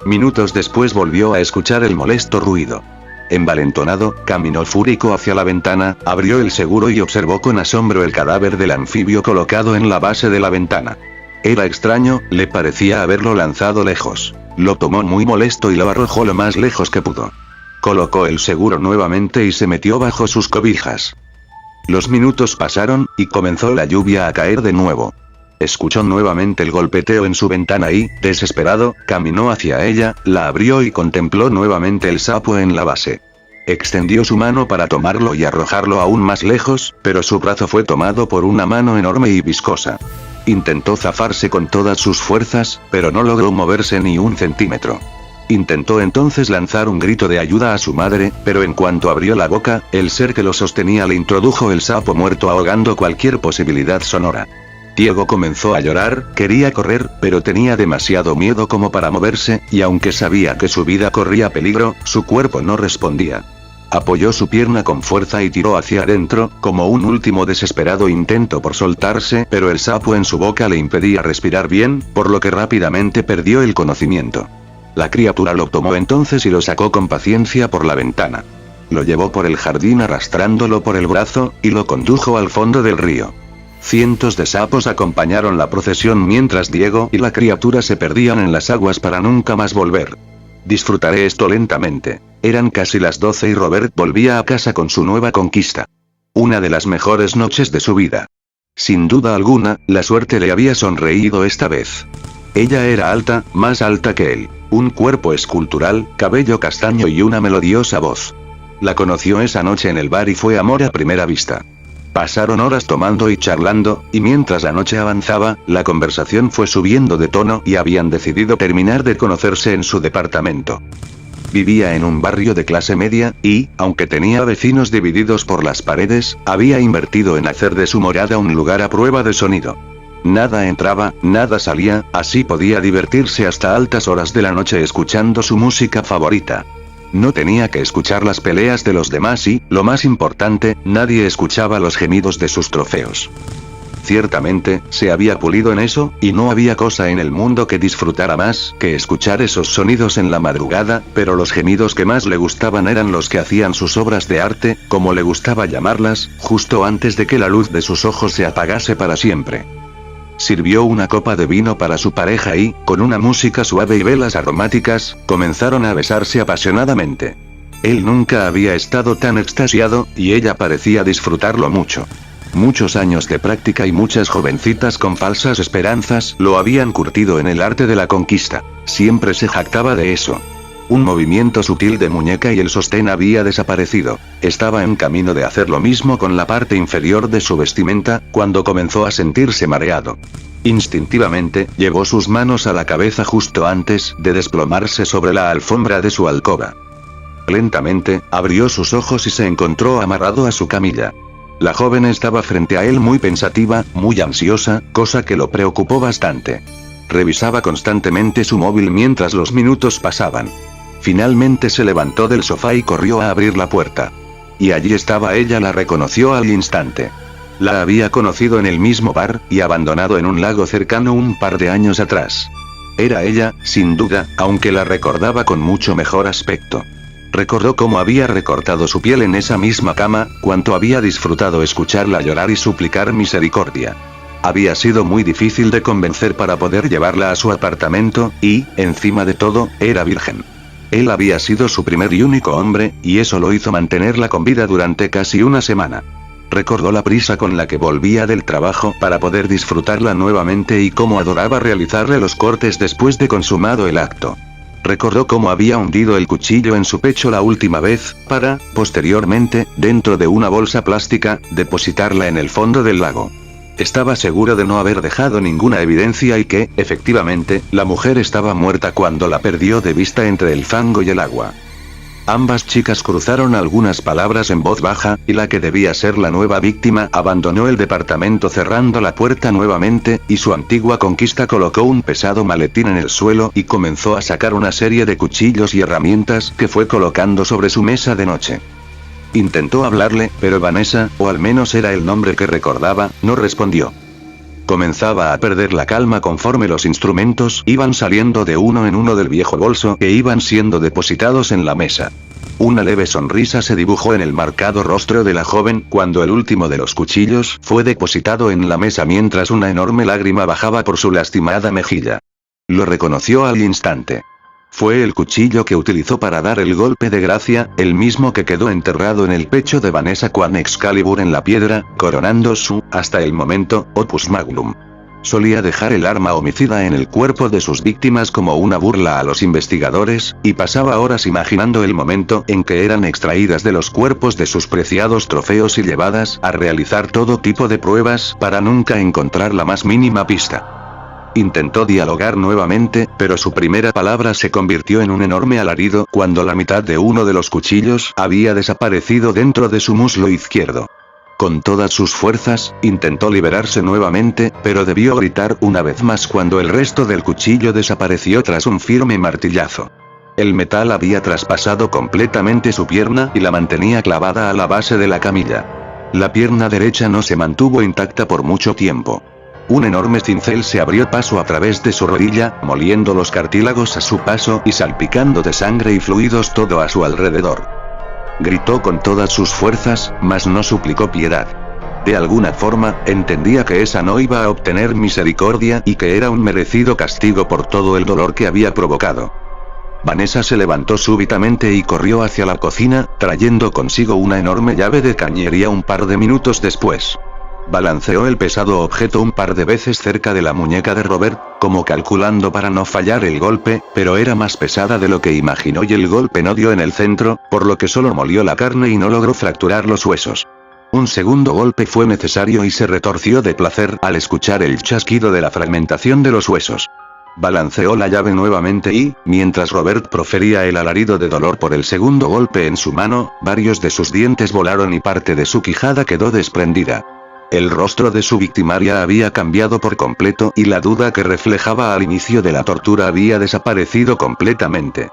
Minutos después volvió a escuchar el molesto ruido. Envalentonado, caminó fúrico hacia la ventana, abrió el seguro y observó con asombro el cadáver del anfibio colocado en la base de la ventana. Era extraño, le parecía haberlo lanzado lejos. Lo tomó muy molesto y lo arrojó lo más lejos que pudo. Colocó el seguro nuevamente y se metió bajo sus cobijas. Los minutos pasaron, y comenzó la lluvia a caer de nuevo. Escuchó nuevamente el golpeteo en su ventana y, desesperado, caminó hacia ella, la abrió y contempló nuevamente el sapo en la base. Extendió su mano para tomarlo y arrojarlo aún más lejos, pero su brazo fue tomado por una mano enorme y viscosa. Intentó zafarse con todas sus fuerzas, pero no logró moverse ni un centímetro. Intentó entonces lanzar un grito de ayuda a su madre, pero en cuanto abrió la boca, el ser que lo sostenía le introdujo el sapo muerto ahogando cualquier posibilidad sonora. Diego comenzó a llorar, quería correr, pero tenía demasiado miedo como para moverse, y aunque sabía que su vida corría peligro, su cuerpo no respondía. Apoyó su pierna con fuerza y tiró hacia adentro, como un último desesperado intento por soltarse, pero el sapo en su boca le impedía respirar bien, por lo que rápidamente perdió el conocimiento. La criatura lo tomó entonces y lo sacó con paciencia por la ventana. Lo llevó por el jardín arrastrándolo por el brazo, y lo condujo al fondo del río. Cientos de sapos acompañaron la procesión mientras Diego y la criatura se perdían en las aguas para nunca más volver. Disfrutaré esto lentamente. Eran casi las 12 y Robert volvía a casa con su nueva conquista. Una de las mejores noches de su vida. Sin duda alguna, la suerte le había sonreído esta vez. Ella era alta, más alta que él. Un cuerpo escultural, cabello castaño y una melodiosa voz. La conoció esa noche en el bar y fue amor a primera vista. Pasaron horas tomando y charlando, y mientras la noche avanzaba, la conversación fue subiendo de tono y habían decidido terminar de conocerse en su departamento. Vivía en un barrio de clase media, y, aunque tenía vecinos divididos por las paredes, había invertido en hacer de su morada un lugar a prueba de sonido. Nada entraba, nada salía, así podía divertirse hasta altas horas de la noche escuchando su música favorita. No tenía que escuchar las peleas de los demás y, lo más importante, nadie escuchaba los gemidos de sus trofeos. Ciertamente, se había pulido en eso, y no había cosa en el mundo que disfrutara más que escuchar esos sonidos en la madrugada, pero los gemidos que más le gustaban eran los que hacían sus obras de arte, como le gustaba llamarlas, justo antes de que la luz de sus ojos se apagase para siempre. Sirvió una copa de vino para su pareja y, con una música suave y velas aromáticas, comenzaron a besarse apasionadamente. Él nunca había estado tan extasiado, y ella parecía disfrutarlo mucho. Muchos años de práctica y muchas jovencitas con falsas esperanzas lo habían curtido en el arte de la conquista. Siempre se jactaba de eso. Un movimiento sutil de muñeca y el sostén había desaparecido. Estaba en camino de hacer lo mismo con la parte inferior de su vestimenta, cuando comenzó a sentirse mareado. Instintivamente, llevó sus manos a la cabeza justo antes de desplomarse sobre la alfombra de su alcoba. Lentamente, abrió sus ojos y se encontró amarrado a su camilla. La joven estaba frente a él muy pensativa, muy ansiosa, cosa que lo preocupó bastante. Revisaba constantemente su móvil mientras los minutos pasaban. Finalmente se levantó del sofá y corrió a abrir la puerta. Y allí estaba ella, la reconoció al instante. La había conocido en el mismo bar, y abandonado en un lago cercano un par de años atrás. Era ella, sin duda, aunque la recordaba con mucho mejor aspecto. Recordó cómo había recortado su piel en esa misma cama, cuánto había disfrutado escucharla llorar y suplicar misericordia. Había sido muy difícil de convencer para poder llevarla a su apartamento, y, encima de todo, era virgen. Él había sido su primer y único hombre, y eso lo hizo mantenerla con vida durante casi una semana. Recordó la prisa con la que volvía del trabajo para poder disfrutarla nuevamente y cómo adoraba realizarle los cortes después de consumado el acto. Recordó cómo había hundido el cuchillo en su pecho la última vez, para, posteriormente, dentro de una bolsa plástica, depositarla en el fondo del lago. Estaba seguro de no haber dejado ninguna evidencia y que, efectivamente, la mujer estaba muerta cuando la perdió de vista entre el fango y el agua. Ambas chicas cruzaron algunas palabras en voz baja, y la que debía ser la nueva víctima abandonó el departamento cerrando la puerta nuevamente, y su antigua conquista colocó un pesado maletín en el suelo y comenzó a sacar una serie de cuchillos y herramientas que fue colocando sobre su mesa de noche. Intentó hablarle, pero Vanessa, o al menos era el nombre que recordaba, no respondió. Comenzaba a perder la calma conforme los instrumentos iban saliendo de uno en uno del viejo bolso e iban siendo depositados en la mesa. Una leve sonrisa se dibujó en el marcado rostro de la joven cuando el último de los cuchillos fue depositado en la mesa mientras una enorme lágrima bajaba por su lastimada mejilla. Lo reconoció al instante. Fue el cuchillo que utilizó para dar el golpe de gracia, el mismo que quedó enterrado en el pecho de Vanessa con Excalibur en la piedra, coronando su, hasta el momento, opus magnum. Solía dejar el arma homicida en el cuerpo de sus víctimas como una burla a los investigadores, y pasaba horas imaginando el momento en que eran extraídas de los cuerpos de sus preciados trofeos y llevadas a realizar todo tipo de pruebas para nunca encontrar la más mínima pista. Intentó dialogar nuevamente, pero su primera palabra se convirtió en un enorme alarido cuando la mitad de uno de los cuchillos había desaparecido dentro de su muslo izquierdo. Con todas sus fuerzas, intentó liberarse nuevamente, pero debió gritar una vez más cuando el resto del cuchillo desapareció tras un firme martillazo. El metal había traspasado completamente su pierna y la mantenía clavada a la base de la camilla. La pierna derecha no se mantuvo intacta por mucho tiempo. Un enorme cincel se abrió paso a través de su rodilla, moliendo los cartílagos a su paso y salpicando de sangre y fluidos todo a su alrededor. Gritó con todas sus fuerzas, mas no suplicó piedad. De alguna forma, entendía que esa no iba a obtener misericordia y que era un merecido castigo por todo el dolor que había provocado. Vanessa se levantó súbitamente y corrió hacia la cocina, trayendo consigo una enorme llave de cañería un par de minutos después. Balanceó el pesado objeto un par de veces cerca de la muñeca de Robert, como calculando para no fallar el golpe, pero era más pesada de lo que imaginó y el golpe no dio en el centro, por lo que solo molió la carne y no logró fracturar los huesos. Un segundo golpe fue necesario y se retorció de placer al escuchar el chasquido de la fragmentación de los huesos. Balanceó la llave nuevamente y, mientras Robert profería el alarido de dolor por el segundo golpe en su mano, varios de sus dientes volaron y parte de su quijada quedó desprendida. El rostro de su victimaria había cambiado por completo y la duda que reflejaba al inicio de la tortura había desaparecido completamente.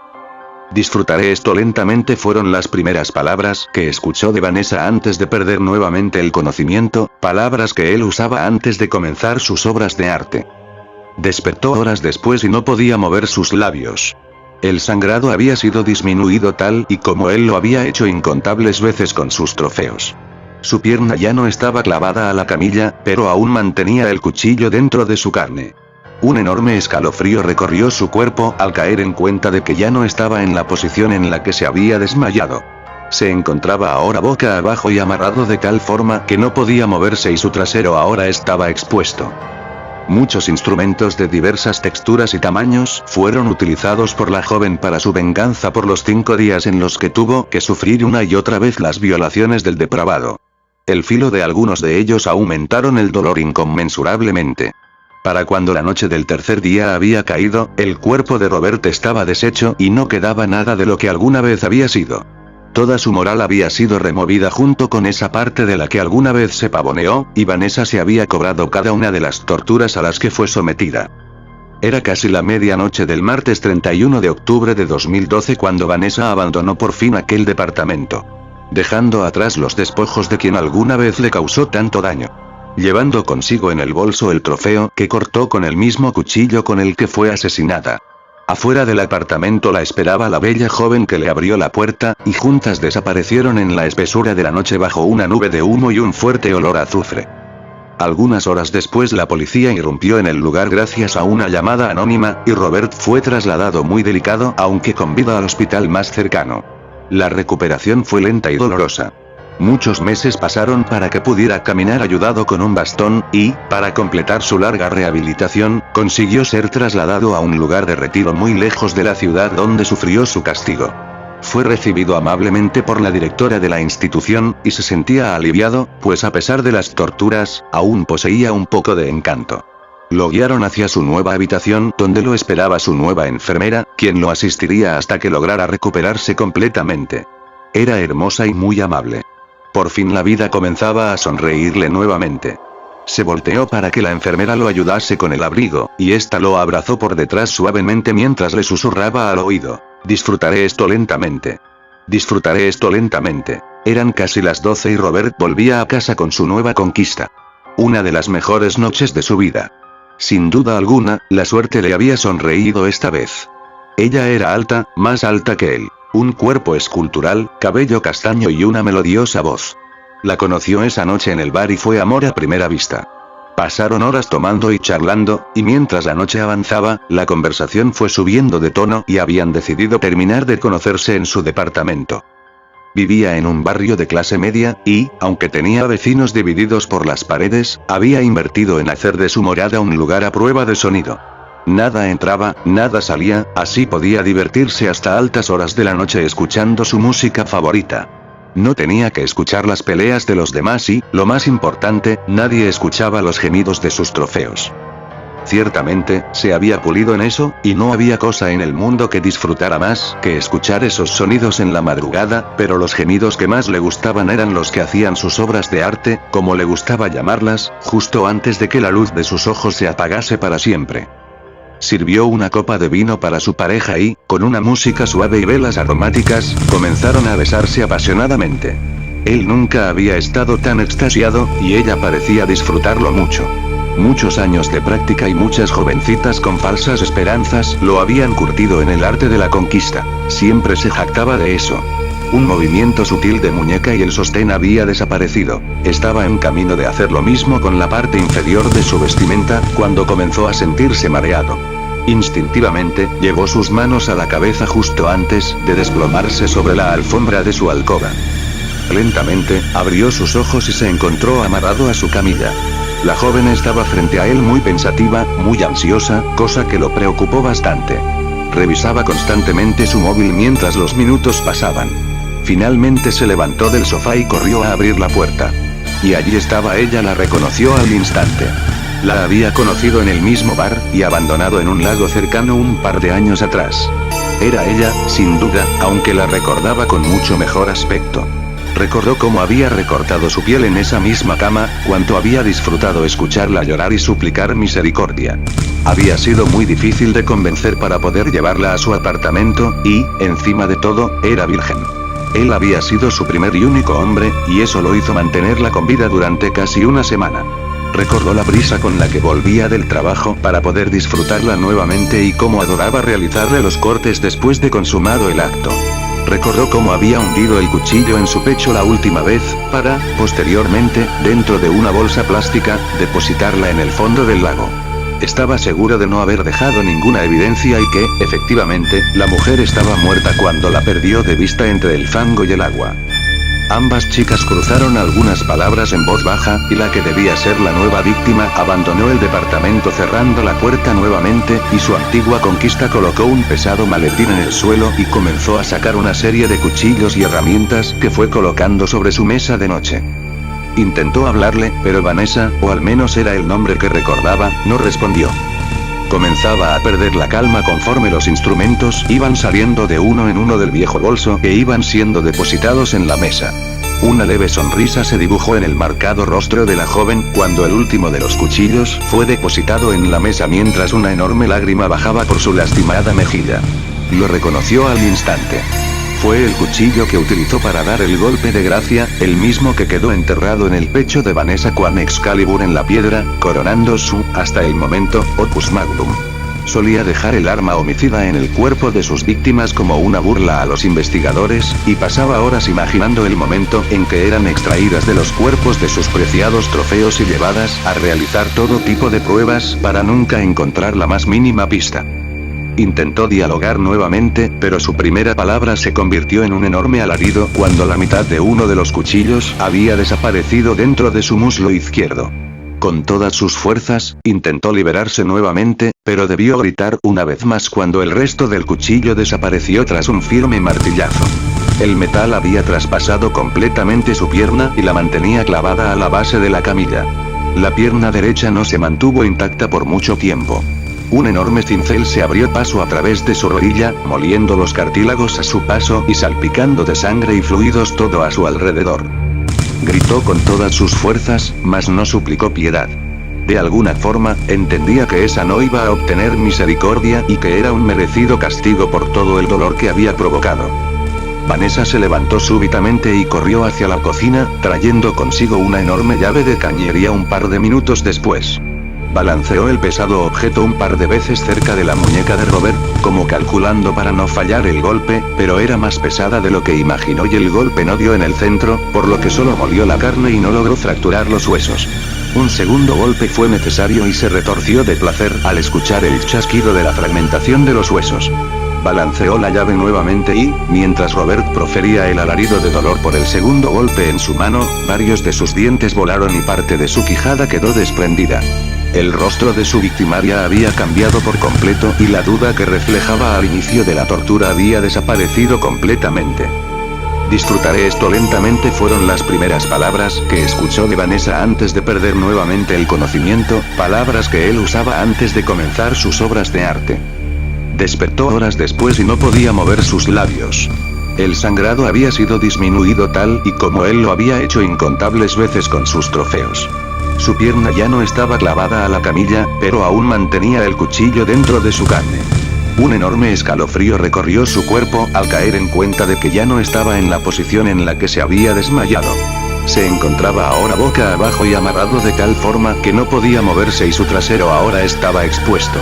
Disfrutaré esto lentamente fueron las primeras palabras que escuchó de Vanessa antes de perder nuevamente el conocimiento, palabras que él usaba antes de comenzar sus obras de arte. Despertó horas después y no podía mover sus labios. El sangrado había sido disminuido tal y como él lo había hecho incontables veces con sus trofeos. Su pierna ya no estaba clavada a la camilla, pero aún mantenía el cuchillo dentro de su carne. Un enorme escalofrío recorrió su cuerpo al caer en cuenta de que ya no estaba en la posición en la que se había desmayado. Se encontraba ahora boca abajo y amarrado de tal forma que no podía moverse y su trasero ahora estaba expuesto. Muchos instrumentos de diversas texturas y tamaños fueron utilizados por la joven para su venganza por los 5 días en los que tuvo que sufrir una y otra vez las violaciones del depravado. El filo de algunos de ellos aumentaron el dolor inconmensurablemente. Para cuando la noche del tercer día había caído, el cuerpo de Robert estaba deshecho y no quedaba nada de lo que alguna vez había sido. Toda su moral había sido removida junto con esa parte de la que alguna vez se pavoneó, y Vanessa se había cobrado cada una de las torturas a las que fue sometida. Era casi la medianoche del martes 31 de octubre de 2012 cuando Vanessa abandonó por fin aquel departamento, dejando atrás los despojos de quien alguna vez le causó tanto daño. Llevando consigo en el bolso el trofeo que cortó con el mismo cuchillo con el que fue asesinada. Afuera del apartamento la esperaba la bella joven que le abrió la puerta, y juntas desaparecieron en la espesura de la noche bajo una nube de humo y un fuerte olor a azufre. Algunas horas después la policía irrumpió en el lugar gracias a una llamada anónima, y Robert fue trasladado muy delicado aunque con vida al hospital más cercano. La recuperación fue lenta y dolorosa. Muchos meses pasaron para que pudiera caminar ayudado con un bastón, y, para completar su larga rehabilitación, consiguió ser trasladado a un lugar de retiro muy lejos de la ciudad donde sufrió su castigo. Fue recibido amablemente por la directora de la institución, y se sentía aliviado, pues a pesar de las torturas, aún poseía un poco de encanto. Lo guiaron hacia su nueva habitación donde lo esperaba su nueva enfermera, quien lo asistiría hasta que lograra recuperarse completamente. Era hermosa y muy amable. Por fin la vida comenzaba a sonreírle nuevamente. Se volteó para que la enfermera lo ayudase con el abrigo, y ésta lo abrazó por detrás suavemente mientras le susurraba al oído: disfrutaré esto lentamente. Disfrutaré esto lentamente. Eran casi las 12 y Robert volvía a casa con su nueva conquista. Una de las mejores noches de su vida. Sin duda alguna, la suerte le había sonreído esta vez. Ella era alta, más alta que él. Un cuerpo escultural, cabello castaño y una melodiosa voz. La conoció esa noche en el bar y fue amor a primera vista. Pasaron horas tomando y charlando, y mientras la noche avanzaba, la conversación fue subiendo de tono y habían decidido terminar de conocerse en su departamento. Vivía en un barrio de clase media, y, aunque tenía vecinos divididos por las paredes, había invertido en hacer de su morada un lugar a prueba de sonido. Nada entraba, nada salía, así podía divertirse hasta altas horas de la noche escuchando su música favorita. No tenía que escuchar las peleas de los demás y, lo más importante, nadie escuchaba los gemidos de sus trofeos. Ciertamente, se había pulido en eso, y no había cosa en el mundo que disfrutara más que escuchar esos sonidos en la madrugada, pero los gemidos que más le gustaban eran los que hacían sus obras de arte, como le gustaba llamarlas, justo antes de que la luz de sus ojos se apagase para siempre. Sirvió una copa de vino para su pareja y, con una música suave y velas aromáticas, comenzaron a besarse apasionadamente. Él nunca había estado tan extasiado, y ella parecía disfrutarlo mucho. Muchos años de práctica y muchas jovencitas con falsas esperanzas lo habían curtido en el arte de la conquista. Siempre se jactaba de eso. Un movimiento sutil de muñeca y el sostén había desaparecido. Estaba en camino de hacer lo mismo con la parte inferior de su vestimenta, cuando comenzó a sentirse mareado. Instintivamente, llevó sus manos a la cabeza justo antes de desplomarse sobre la alfombra de su alcoba. Lentamente, abrió sus ojos y se encontró amarrado a su camilla. La joven estaba frente a él muy pensativa, muy ansiosa, cosa que lo preocupó bastante. Revisaba constantemente su móvil mientras los minutos pasaban. Finalmente se levantó del sofá y corrió a abrir la puerta. Y allí estaba ella, la reconoció al instante. La había conocido en el mismo bar, y abandonado en un lago cercano un par de años atrás. Era ella, sin duda, aunque la recordaba con mucho mejor aspecto. Recordó cómo había recortado su piel en esa misma cama, cuánto había disfrutado escucharla llorar y suplicar misericordia. Había sido muy difícil de convencer para poder llevarla a su apartamento, y, encima de todo, era virgen. Él había sido su primer y único hombre, y eso lo hizo mantenerla con vida durante casi una semana. Recordó la prisa con la que volvía del trabajo para poder disfrutarla nuevamente y cómo adoraba realizarle los cortes después de consumado el acto. Recordó cómo había hundido el cuchillo en su pecho la última vez, para, posteriormente, dentro de una bolsa plástica, depositarla en el fondo del lago. Estaba seguro de no haber dejado ninguna evidencia y que, efectivamente, la mujer estaba muerta cuando la perdió de vista entre el fango y el agua. Ambas chicas cruzaron algunas palabras en voz baja, y la que debía ser la nueva víctima abandonó el departamento cerrando la puerta nuevamente, y su antigua conquista colocó un pesado maletín en el suelo y comenzó a sacar una serie de cuchillos y herramientas que fue colocando sobre su mesa de noche. Intentó hablarle, pero Vanessa, o al menos era el nombre que recordaba, no respondió. Comenzaba a perder la calma conforme los instrumentos iban saliendo de uno en uno del viejo bolso e iban siendo depositados en la mesa. Una leve sonrisa se dibujó en el marcado rostro de la joven cuando el último de los cuchillos fue depositado en la mesa mientras una enorme lágrima bajaba por su lastimada mejilla. Lo reconoció al instante. Fue el cuchillo que utilizó para dar el golpe de gracia, el mismo que quedó enterrado en el pecho de Vanessa con Excalibur en la piedra, coronando su, hasta el momento, opus magnum. Solía dejar el arma homicida en el cuerpo de sus víctimas como una burla a los investigadores, y pasaba horas imaginando el momento en que eran extraídas de los cuerpos de sus preciados trofeos y llevadas a realizar todo tipo de pruebas para nunca encontrar la más mínima pista. Intentó dialogar nuevamente, pero su primera palabra se convirtió en un enorme alarido cuando la mitad de uno de los cuchillos había desaparecido dentro de su muslo izquierdo. Con todas sus fuerzas, intentó liberarse nuevamente, pero debió gritar una vez más cuando el resto del cuchillo desapareció tras un firme martillazo. El metal había traspasado completamente su pierna y la mantenía clavada a la base de la camilla. La pierna derecha no se mantuvo intacta por mucho tiempo. Un enorme cincel se abrió paso a través de su rodilla, moliendo los cartílagos a su paso y salpicando de sangre y fluidos todo a su alrededor. Gritó con todas sus fuerzas, mas no suplicó piedad. De alguna forma, entendía que esa no iba a obtener misericordia y que era un merecido castigo por todo el dolor que había provocado. Vanessa se levantó súbitamente y corrió hacia la cocina, trayendo consigo una enorme llave de cañería un par de minutos después. Balanceó el pesado objeto un par de veces cerca de la muñeca de Robert, como calculando para no fallar el golpe, pero era más pesada de lo que imaginó y el golpe no dio en el centro, por lo que solo molió la carne y no logró fracturar los huesos. Un segundo golpe fue necesario y se retorció de placer al escuchar el chasquido de la fragmentación de los huesos. Balanceó la llave nuevamente y, mientras Robert profería el alarido de dolor por el segundo golpe en su mano, varios de sus dientes volaron y parte de su quijada quedó desprendida. El rostro de su victimaria había cambiado por completo y la duda que reflejaba al inicio de la tortura había desaparecido completamente. Disfrutaré esto lentamente fueron las primeras palabras que escuchó de Vanessa antes de perder nuevamente el conocimiento, palabras que él usaba antes de comenzar sus obras de arte. Despertó horas después y no podía mover sus labios. El sangrado había sido disminuido tal y como él lo había hecho incontables veces con sus trofeos. Su pierna ya no estaba clavada a la camilla, pero aún mantenía el cuchillo dentro de su carne. Un enorme escalofrío recorrió su cuerpo al caer en cuenta de que ya no estaba en la posición en la que se había desmayado. Se encontraba ahora boca abajo y amarrado de tal forma que no podía moverse y su trasero ahora estaba expuesto.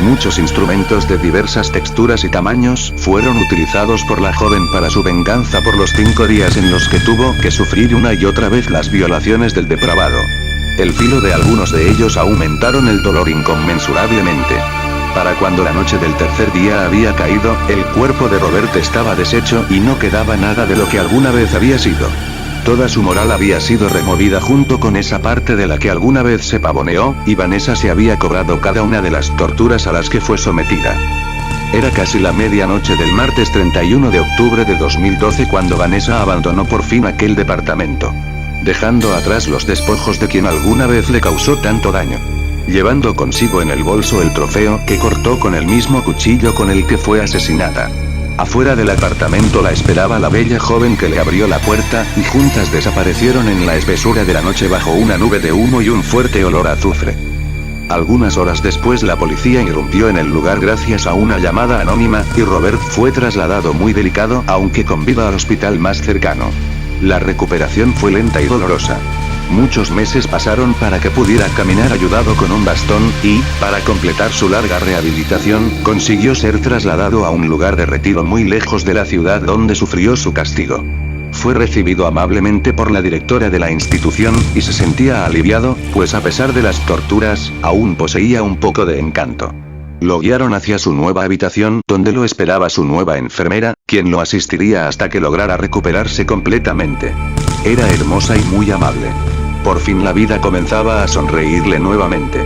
Muchos instrumentos de diversas texturas y tamaños fueron utilizados por la joven para su venganza por los 5 días en los que tuvo que sufrir una y otra vez las violaciones del depravado. El filo de algunos de ellos aumentaron el dolor inconmensurablemente. Para cuando la noche del tercer día había caído, el cuerpo de Robert estaba deshecho y no quedaba nada de lo que alguna vez había sido. Toda su moral había sido removida junto con esa parte de la que alguna vez se pavoneó, y Vanessa se había cobrado cada una de las torturas a las que fue sometida. Era casi la medianoche del martes 31 de octubre de 2012 cuando Vanessa abandonó por fin aquel departamento, dejando atrás los despojos de quien alguna vez le causó tanto daño. Llevando consigo en el bolso el trofeo que cortó con el mismo cuchillo con el que fue asesinada. Afuera del apartamento la esperaba la bella joven que le abrió la puerta, y juntas desaparecieron en la espesura de la noche bajo una nube de humo y un fuerte olor a azufre. Algunas horas después la policía irrumpió en el lugar gracias a una llamada anónima, y Robert fue trasladado muy delicado, aunque con vida, al hospital más cercano. La recuperación fue lenta y dolorosa. Muchos meses pasaron para que pudiera caminar ayudado con un bastón, y, para completar su larga rehabilitación, consiguió ser trasladado a un lugar de retiro muy lejos de la ciudad donde sufrió su castigo. Fue recibido amablemente por la directora de la institución, y se sentía aliviado, pues a pesar de las torturas, aún poseía un poco de encanto. Lo guiaron hacia su nueva habitación, donde lo esperaba su nueva enfermera, quien lo asistiría hasta que lograra recuperarse completamente. Era hermosa y muy amable. Por fin la vida comenzaba a sonreírle nuevamente.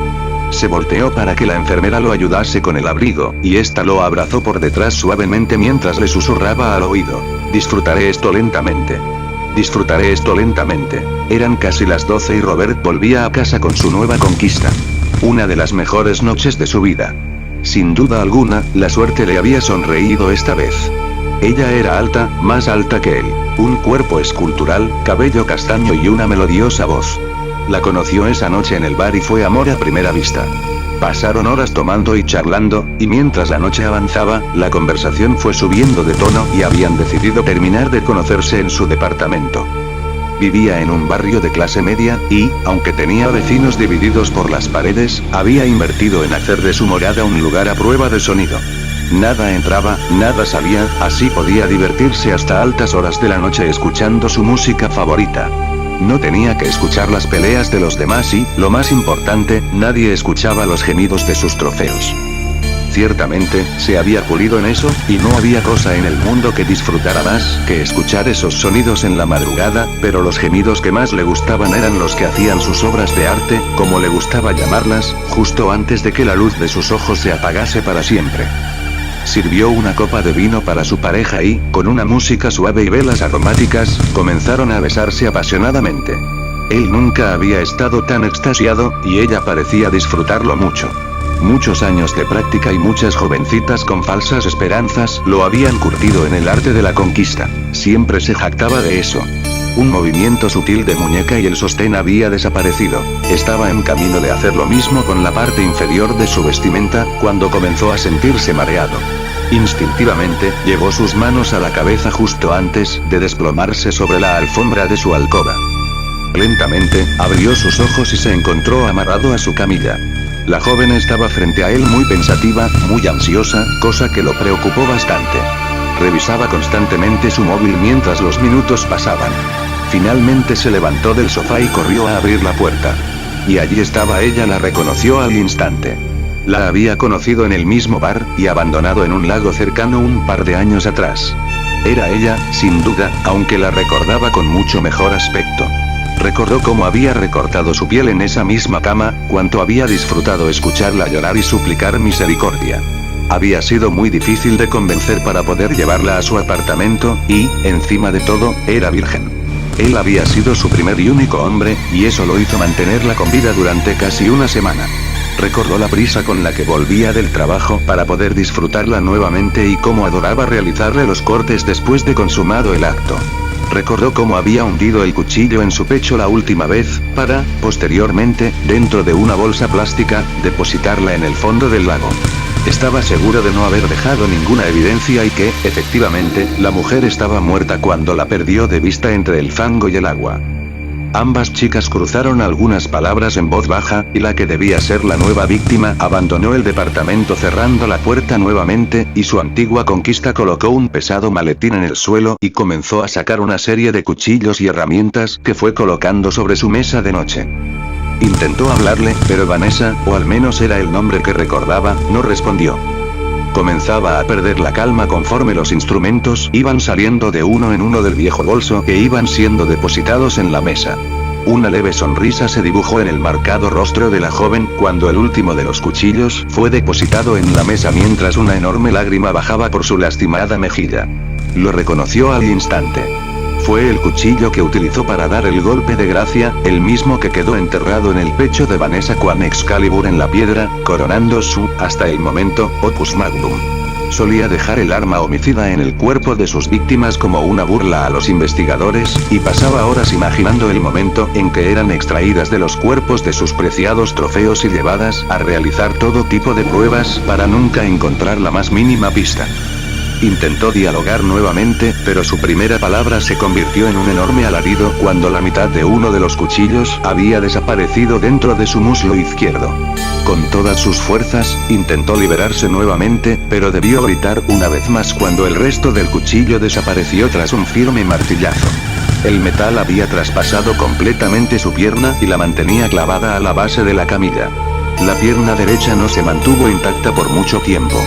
Se volteó para que la enfermera lo ayudase con el abrigo, y ésta lo abrazó por detrás suavemente mientras le susurraba al oído: disfrutaré esto lentamente. Disfrutaré esto lentamente. Eran casi las 12 y Robert volvía a casa con su nueva conquista. Una de las mejores noches de su vida. Sin duda alguna, la suerte le había sonreído esta vez. Ella era alta, más alta que él, un cuerpo escultural, cabello castaño y una melodiosa voz. La conoció esa noche en el bar y fue amor a primera vista. Pasaron horas tomando y charlando, y mientras la noche avanzaba, la conversación fue subiendo de tono y habían decidido terminar de conocerse en su departamento. Vivía en un barrio de clase media, y, aunque tenía vecinos divididos por las paredes, había invertido en hacer de su morada un lugar a prueba de sonido. Nada entraba, nada salía, así podía divertirse hasta altas horas de la noche escuchando su música favorita. No tenía que escuchar las peleas de los demás y, lo más importante, nadie escuchaba los gemidos de sus trofeos. Ciertamente, se había pulido en eso, y no había cosa en el mundo que disfrutara más que escuchar esos sonidos en la madrugada, pero los gemidos que más le gustaban eran los que hacían sus obras de arte, como le gustaba llamarlas, justo antes de que la luz de sus ojos se apagase para siempre. Sirvió una copa de vino para su pareja y, con una música suave y velas aromáticas, comenzaron a besarse apasionadamente. Él nunca había estado tan extasiado, y ella parecía disfrutarlo mucho. Muchos años de práctica y muchas jovencitas con falsas esperanzas lo habían curtido en el arte de la conquista. Siempre se jactaba de eso. Un movimiento sutil de muñeca y el sostén había desaparecido. Estaba en camino de hacer lo mismo con la parte inferior de su vestimenta, cuando comenzó a sentirse mareado. Instintivamente, llevó sus manos a la cabeza justo antes de desplomarse sobre la alfombra de su alcoba. Lentamente, abrió sus ojos y se encontró amarrado a su camilla. La joven estaba frente a él muy pensativa, muy ansiosa, cosa que lo preocupó bastante. Revisaba constantemente su móvil mientras los minutos pasaban. Finalmente se levantó del sofá y corrió a abrir la puerta. Y allí estaba ella. La reconoció al instante. La había conocido en el mismo bar, y abandonado en un lago cercano un par de años atrás. Era ella, sin duda, aunque la recordaba con mucho mejor aspecto. Recordó cómo había recortado su piel en esa misma cama, cuánto había disfrutado escucharla llorar y suplicar misericordia. Había sido muy difícil de convencer para poder llevarla a su apartamento, y, encima de todo, era virgen. Él había sido su primer y único hombre, y eso lo hizo mantenerla con vida durante casi una semana. Recordó la prisa con la que volvía del trabajo para poder disfrutarla nuevamente y cómo adoraba realizarle los cortes después de consumado el acto. Recordó cómo había hundido el cuchillo en su pecho la última vez, para, posteriormente, dentro de una bolsa plástica, depositarla en el fondo del lago. Estaba seguro de no haber dejado ninguna evidencia y que, efectivamente, la mujer estaba muerta cuando la perdió de vista entre el fango y el agua. Ambas chicas cruzaron algunas palabras en voz baja, y la que debía ser la nueva víctima abandonó el departamento cerrando la puerta nuevamente, y su antigua conquista colocó un pesado maletín en el suelo y comenzó a sacar una serie de cuchillos y herramientas que fue colocando sobre su mesa de noche. Intentó hablarle, pero Vanessa, o al menos era el nombre que recordaba, no respondió. Comenzaba a perder la calma conforme los instrumentos iban saliendo de uno en uno del viejo bolso e iban siendo depositados en la mesa. Una leve sonrisa se dibujó en el marcado rostro de la joven cuando el último de los cuchillos fue depositado en la mesa mientras una enorme lágrima bajaba por su lastimada mejilla. Lo reconoció al instante. Fue el cuchillo que utilizó para dar el golpe de gracia, el mismo que quedó enterrado en el pecho de Vanessa con Excalibur en la piedra, coronando su, hasta el momento, opus magnum. Solía dejar el arma homicida en el cuerpo de sus víctimas como una burla a los investigadores, y pasaba horas imaginando el momento en que eran extraídas de los cuerpos de sus preciados trofeos y llevadas a realizar todo tipo de pruebas para nunca encontrar la más mínima pista. Intentó dialogar nuevamente, pero su primera palabra se convirtió en un enorme alarido cuando la mitad de uno de los cuchillos había desaparecido dentro de su muslo izquierdo. Con todas sus fuerzas, intentó liberarse nuevamente, pero debió gritar una vez más cuando el resto del cuchillo desapareció tras un firme martillazo. El metal había traspasado completamente su pierna y la mantenía clavada a la base de la camilla. La pierna derecha no se mantuvo intacta por mucho tiempo.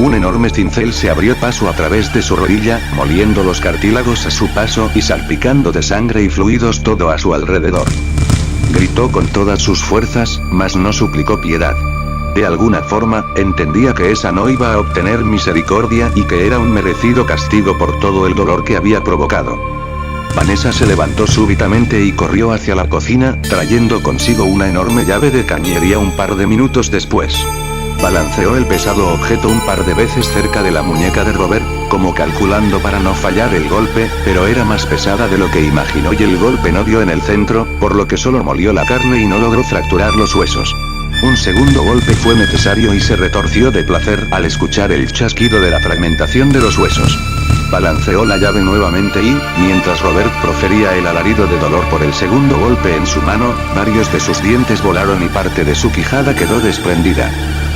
Un enorme cincel se abrió paso a través de su rodilla, moliendo los cartílagos a su paso y salpicando de sangre y fluidos todo a su alrededor. Gritó con todas sus fuerzas, mas no suplicó piedad. De alguna forma, entendía que esa no iba a obtener misericordia y que era un merecido castigo por todo el dolor que había provocado. Vanessa se levantó súbitamente y corrió hacia la cocina, trayendo consigo una enorme llave de cañería un par de minutos después. Balanceó el pesado objeto un par de veces cerca de la muñeca de Robert, como calculando para no fallar el golpe, pero era más pesada de lo que imaginó y el golpe no dio en el centro, por lo que solo molió la carne y no logró fracturar los huesos. Un segundo golpe fue necesario y se retorció de placer al escuchar el chasquido de la fragmentación de los huesos. Balanceó la llave nuevamente y, mientras Robert profería el alarido de dolor por el segundo golpe en su mano, varios de sus dientes volaron y parte de su quijada quedó desprendida.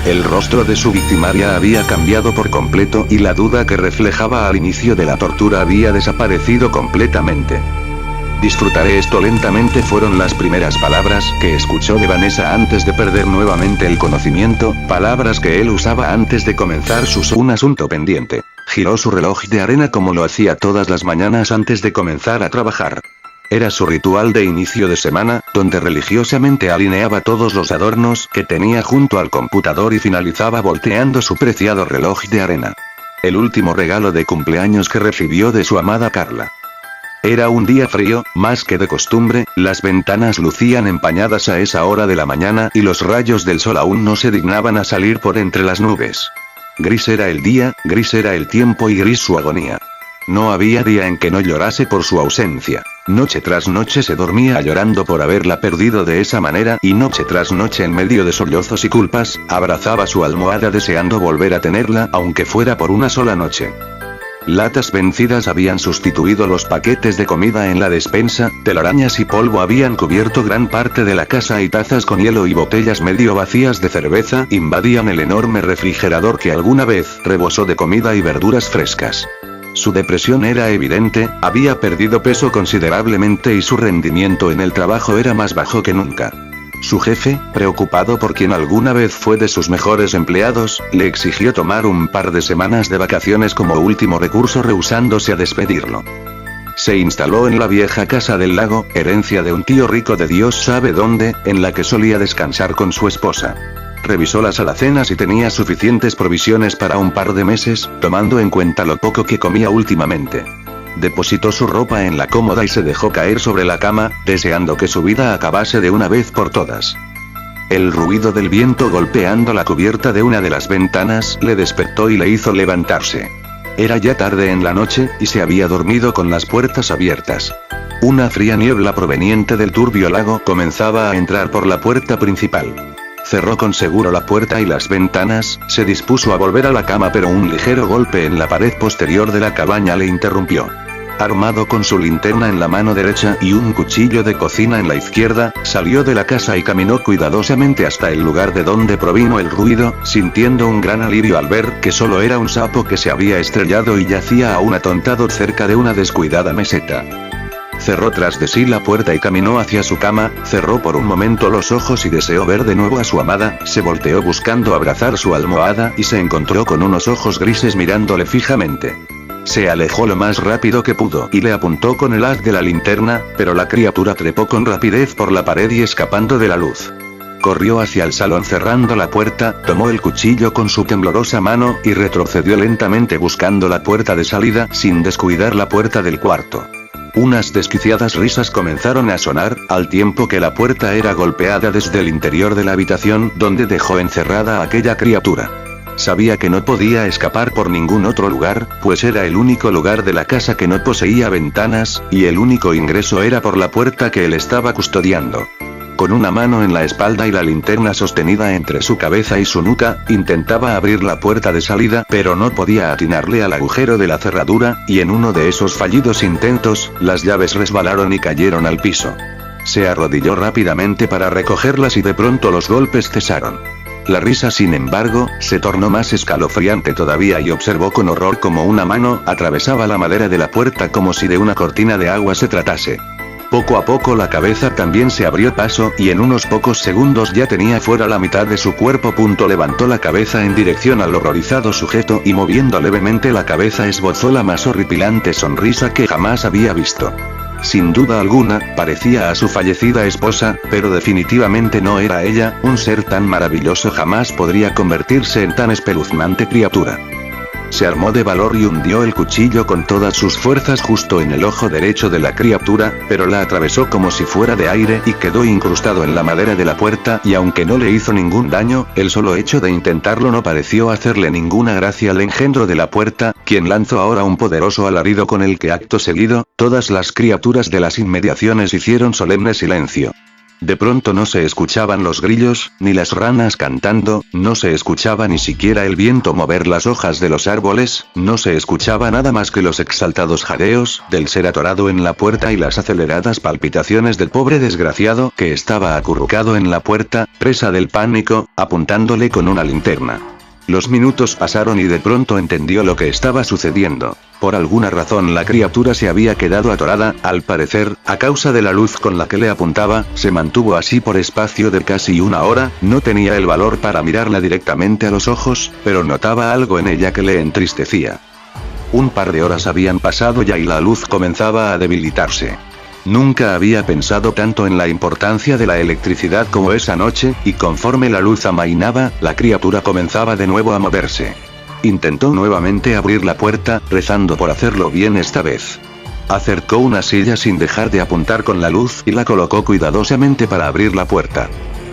El rostro de su victimaria había cambiado por completo y la duda que reflejaba al inicio de la tortura había desaparecido completamente. Disfrutaré esto lentamente fueron las primeras palabras que escuchó de Vanessa antes de perder nuevamente el conocimiento, palabras que él usaba antes de comenzar un asunto pendiente. Giró su reloj de arena como lo hacía todas las mañanas antes de comenzar a trabajar. Era su ritual de inicio de semana, donde religiosamente alineaba todos los adornos que tenía junto al computador y finalizaba volteando su preciado reloj de arena. El último regalo de cumpleaños que recibió de su amada Carla. Era un día frío, más que de costumbre, las ventanas lucían empañadas a esa hora de la mañana y los rayos del sol aún no se dignaban a salir por entre las nubes. Gris era el día, gris era el tiempo y gris su agonía. No había día en que no llorase por su ausencia. Noche tras noche se dormía llorando por haberla perdido de esa manera y noche tras noche en medio de sollozos y culpas, abrazaba su almohada deseando volver a tenerla aunque fuera por una sola noche. Latas vencidas habían sustituido los paquetes de comida en la despensa, telarañas y polvo habían cubierto gran parte de la casa y tazas con hielo y botellas medio vacías de cerveza invadían el enorme refrigerador que alguna vez rebosó de comida y verduras frescas. Su depresión era evidente, había perdido peso considerablemente y su rendimiento en el trabajo era más bajo que nunca. Su jefe, preocupado por quien alguna vez fue de sus mejores empleados, le exigió tomar un par de semanas de vacaciones como último recurso rehusándose a despedirlo. Se instaló en la vieja casa del lago, herencia de un tío rico de Dios sabe dónde, en la que solía descansar con su esposa. Revisó las alacenas y tenía suficientes provisiones para un par de meses, tomando en cuenta lo poco que comía últimamente. Depositó su ropa en la cómoda y se dejó caer sobre la cama, deseando que su vida acabase de una vez por todas. El ruido del viento golpeando la cubierta de una de las ventanas le despertó y le hizo levantarse. Era ya tarde en la noche, y se había dormido con las puertas abiertas. Una fría niebla proveniente del turbio lago comenzaba a entrar por la puerta principal. Cerró con seguro la puerta y las ventanas, se dispuso a volver a la cama pero un ligero golpe en la pared posterior de la cabaña le interrumpió. Armado con su linterna en la mano derecha y un cuchillo de cocina en la izquierda, salió de la casa y caminó cuidadosamente hasta el lugar de donde provino el ruido, sintiendo un gran alivio al ver que solo era un sapo que se había estrellado y yacía aún atontado cerca de una descuidada meseta. Cerró tras de sí la puerta y caminó hacia su cama, cerró por un momento los ojos y deseó ver de nuevo a su amada, se volteó buscando abrazar su almohada y se encontró con unos ojos grises mirándole fijamente. Se alejó lo más rápido que pudo y le apuntó con el haz de la linterna, pero la criatura trepó con rapidez por la pared y escapando de la luz. Corrió hacia el salón cerrando la puerta, tomó el cuchillo con su temblorosa mano y retrocedió lentamente buscando la puerta de salida sin descuidar la puerta del cuarto. Unas desquiciadas risas comenzaron a sonar, al tiempo que la puerta era golpeada desde el interior de la habitación donde dejó encerrada a aquella criatura. Sabía que no podía escapar por ningún otro lugar, pues era el único lugar de la casa que no poseía ventanas, y el único ingreso era por la puerta que él estaba custodiando. Con una mano en la espalda y la linterna sostenida entre su cabeza y su nuca, intentaba abrir la puerta de salida, pero no podía atinarle al agujero de la cerradura, y en uno de esos fallidos intentos, las llaves resbalaron y cayeron al piso. Se arrodilló rápidamente para recogerlas y de pronto los golpes cesaron. La risa, sin embargo, se tornó más escalofriante todavía y observó con horror cómo una mano atravesaba la madera de la puerta como si de una cortina de agua se tratase. Poco a poco la cabeza también se abrió paso y en unos pocos segundos ya tenía fuera la mitad de su cuerpo. Levantó la cabeza en dirección al horrorizado sujeto y moviendo levemente la cabeza esbozó la más horripilante sonrisa que jamás había visto. Sin duda alguna, parecía a su fallecida esposa, pero definitivamente no era ella. Un ser tan maravilloso jamás podría convertirse en tan espeluznante criatura. Se armó de valor y hundió el cuchillo con todas sus fuerzas justo en el ojo derecho de la criatura, pero la atravesó como si fuera de aire y quedó incrustado en la madera de la puerta, y aunque no le hizo ningún daño, el solo hecho de intentarlo no pareció hacerle ninguna gracia al engendro de la puerta, quien lanzó ahora un poderoso alarido con el que acto seguido, todas las criaturas de las inmediaciones hicieron solemne silencio. De pronto no se escuchaban los grillos, ni las ranas cantando, no se escuchaba ni siquiera el viento mover las hojas de los árboles, no se escuchaba nada más que los exaltados jadeos del ser atorado en la puerta y las aceleradas palpitaciones del pobre desgraciado que estaba acurrucado en la puerta, presa del pánico, apuntándole con una linterna. Los minutos pasaron y de pronto entendió lo que estaba sucediendo. Por alguna razón la criatura se había quedado atorada, al parecer, a causa de la luz con la que le apuntaba. Se mantuvo así por espacio de casi una hora, no tenía el valor para mirarla directamente a los ojos, pero notaba algo en ella que le entristecía. Un par de horas habían pasado ya y la luz comenzaba a debilitarse. Nunca había pensado tanto en la importancia de la electricidad como esa noche, y conforme la luz amainaba, la criatura comenzaba de nuevo a moverse. Intentó nuevamente abrir la puerta, rezando por hacerlo bien esta vez. Acercó una silla sin dejar de apuntar con la luz y la colocó cuidadosamente para abrir la puerta.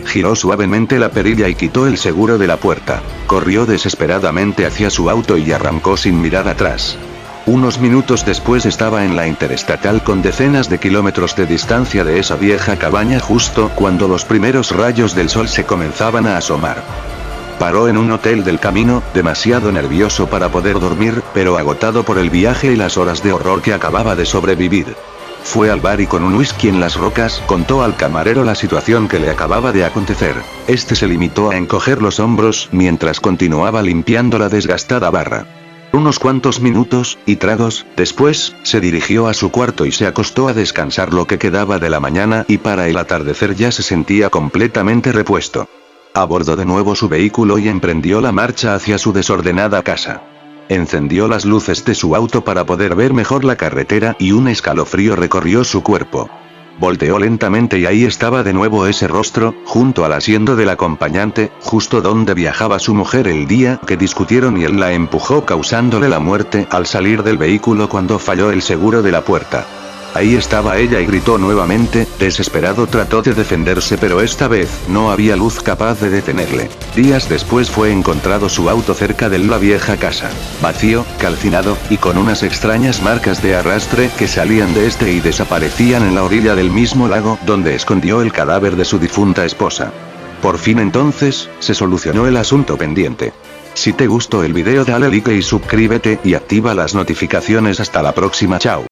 Giró suavemente la perilla y quitó el seguro de la puerta. Corrió desesperadamente hacia su auto y arrancó sin mirar atrás. Unos minutos después estaba en la interestatal con decenas de kilómetros de distancia de esa vieja cabaña justo cuando los primeros rayos del sol se comenzaban a asomar. Paró en un hotel del camino, demasiado nervioso para poder dormir, pero agotado por el viaje y las horas de horror que acababa de sobrevivir. Fue al bar y con un whisky en las rocas contó al camarero la situación que le acababa de acontecer. Este se limitó a encoger los hombros mientras continuaba limpiando la desgastada barra. Unos cuantos minutos, y tragos, después, se dirigió a su cuarto y se acostó a descansar lo que quedaba de la mañana y para el atardecer ya se sentía completamente repuesto. Abordó de nuevo su vehículo y emprendió la marcha hacia su desordenada casa. Encendió las luces de su auto para poder ver mejor la carretera y un escalofrío recorrió su cuerpo. Volteó lentamente y ahí estaba de nuevo ese rostro, junto al asiento del acompañante, justo donde viajaba su mujer el día que discutieron y él la empujó causándole la muerte al salir del vehículo cuando falló el seguro de la puerta. Ahí estaba ella y gritó nuevamente, desesperado trató de defenderse pero esta vez no había luz capaz de detenerle. Días después fue encontrado su auto cerca de la vieja casa, vacío, calcinado, y con unas extrañas marcas de arrastre que salían de este y desaparecían en la orilla del mismo lago donde escondió el cadáver de su difunta esposa. Por fin entonces, se solucionó el asunto pendiente. Si te gustó el video dale like y suscríbete y activa las notificaciones. Hasta la próxima, chao.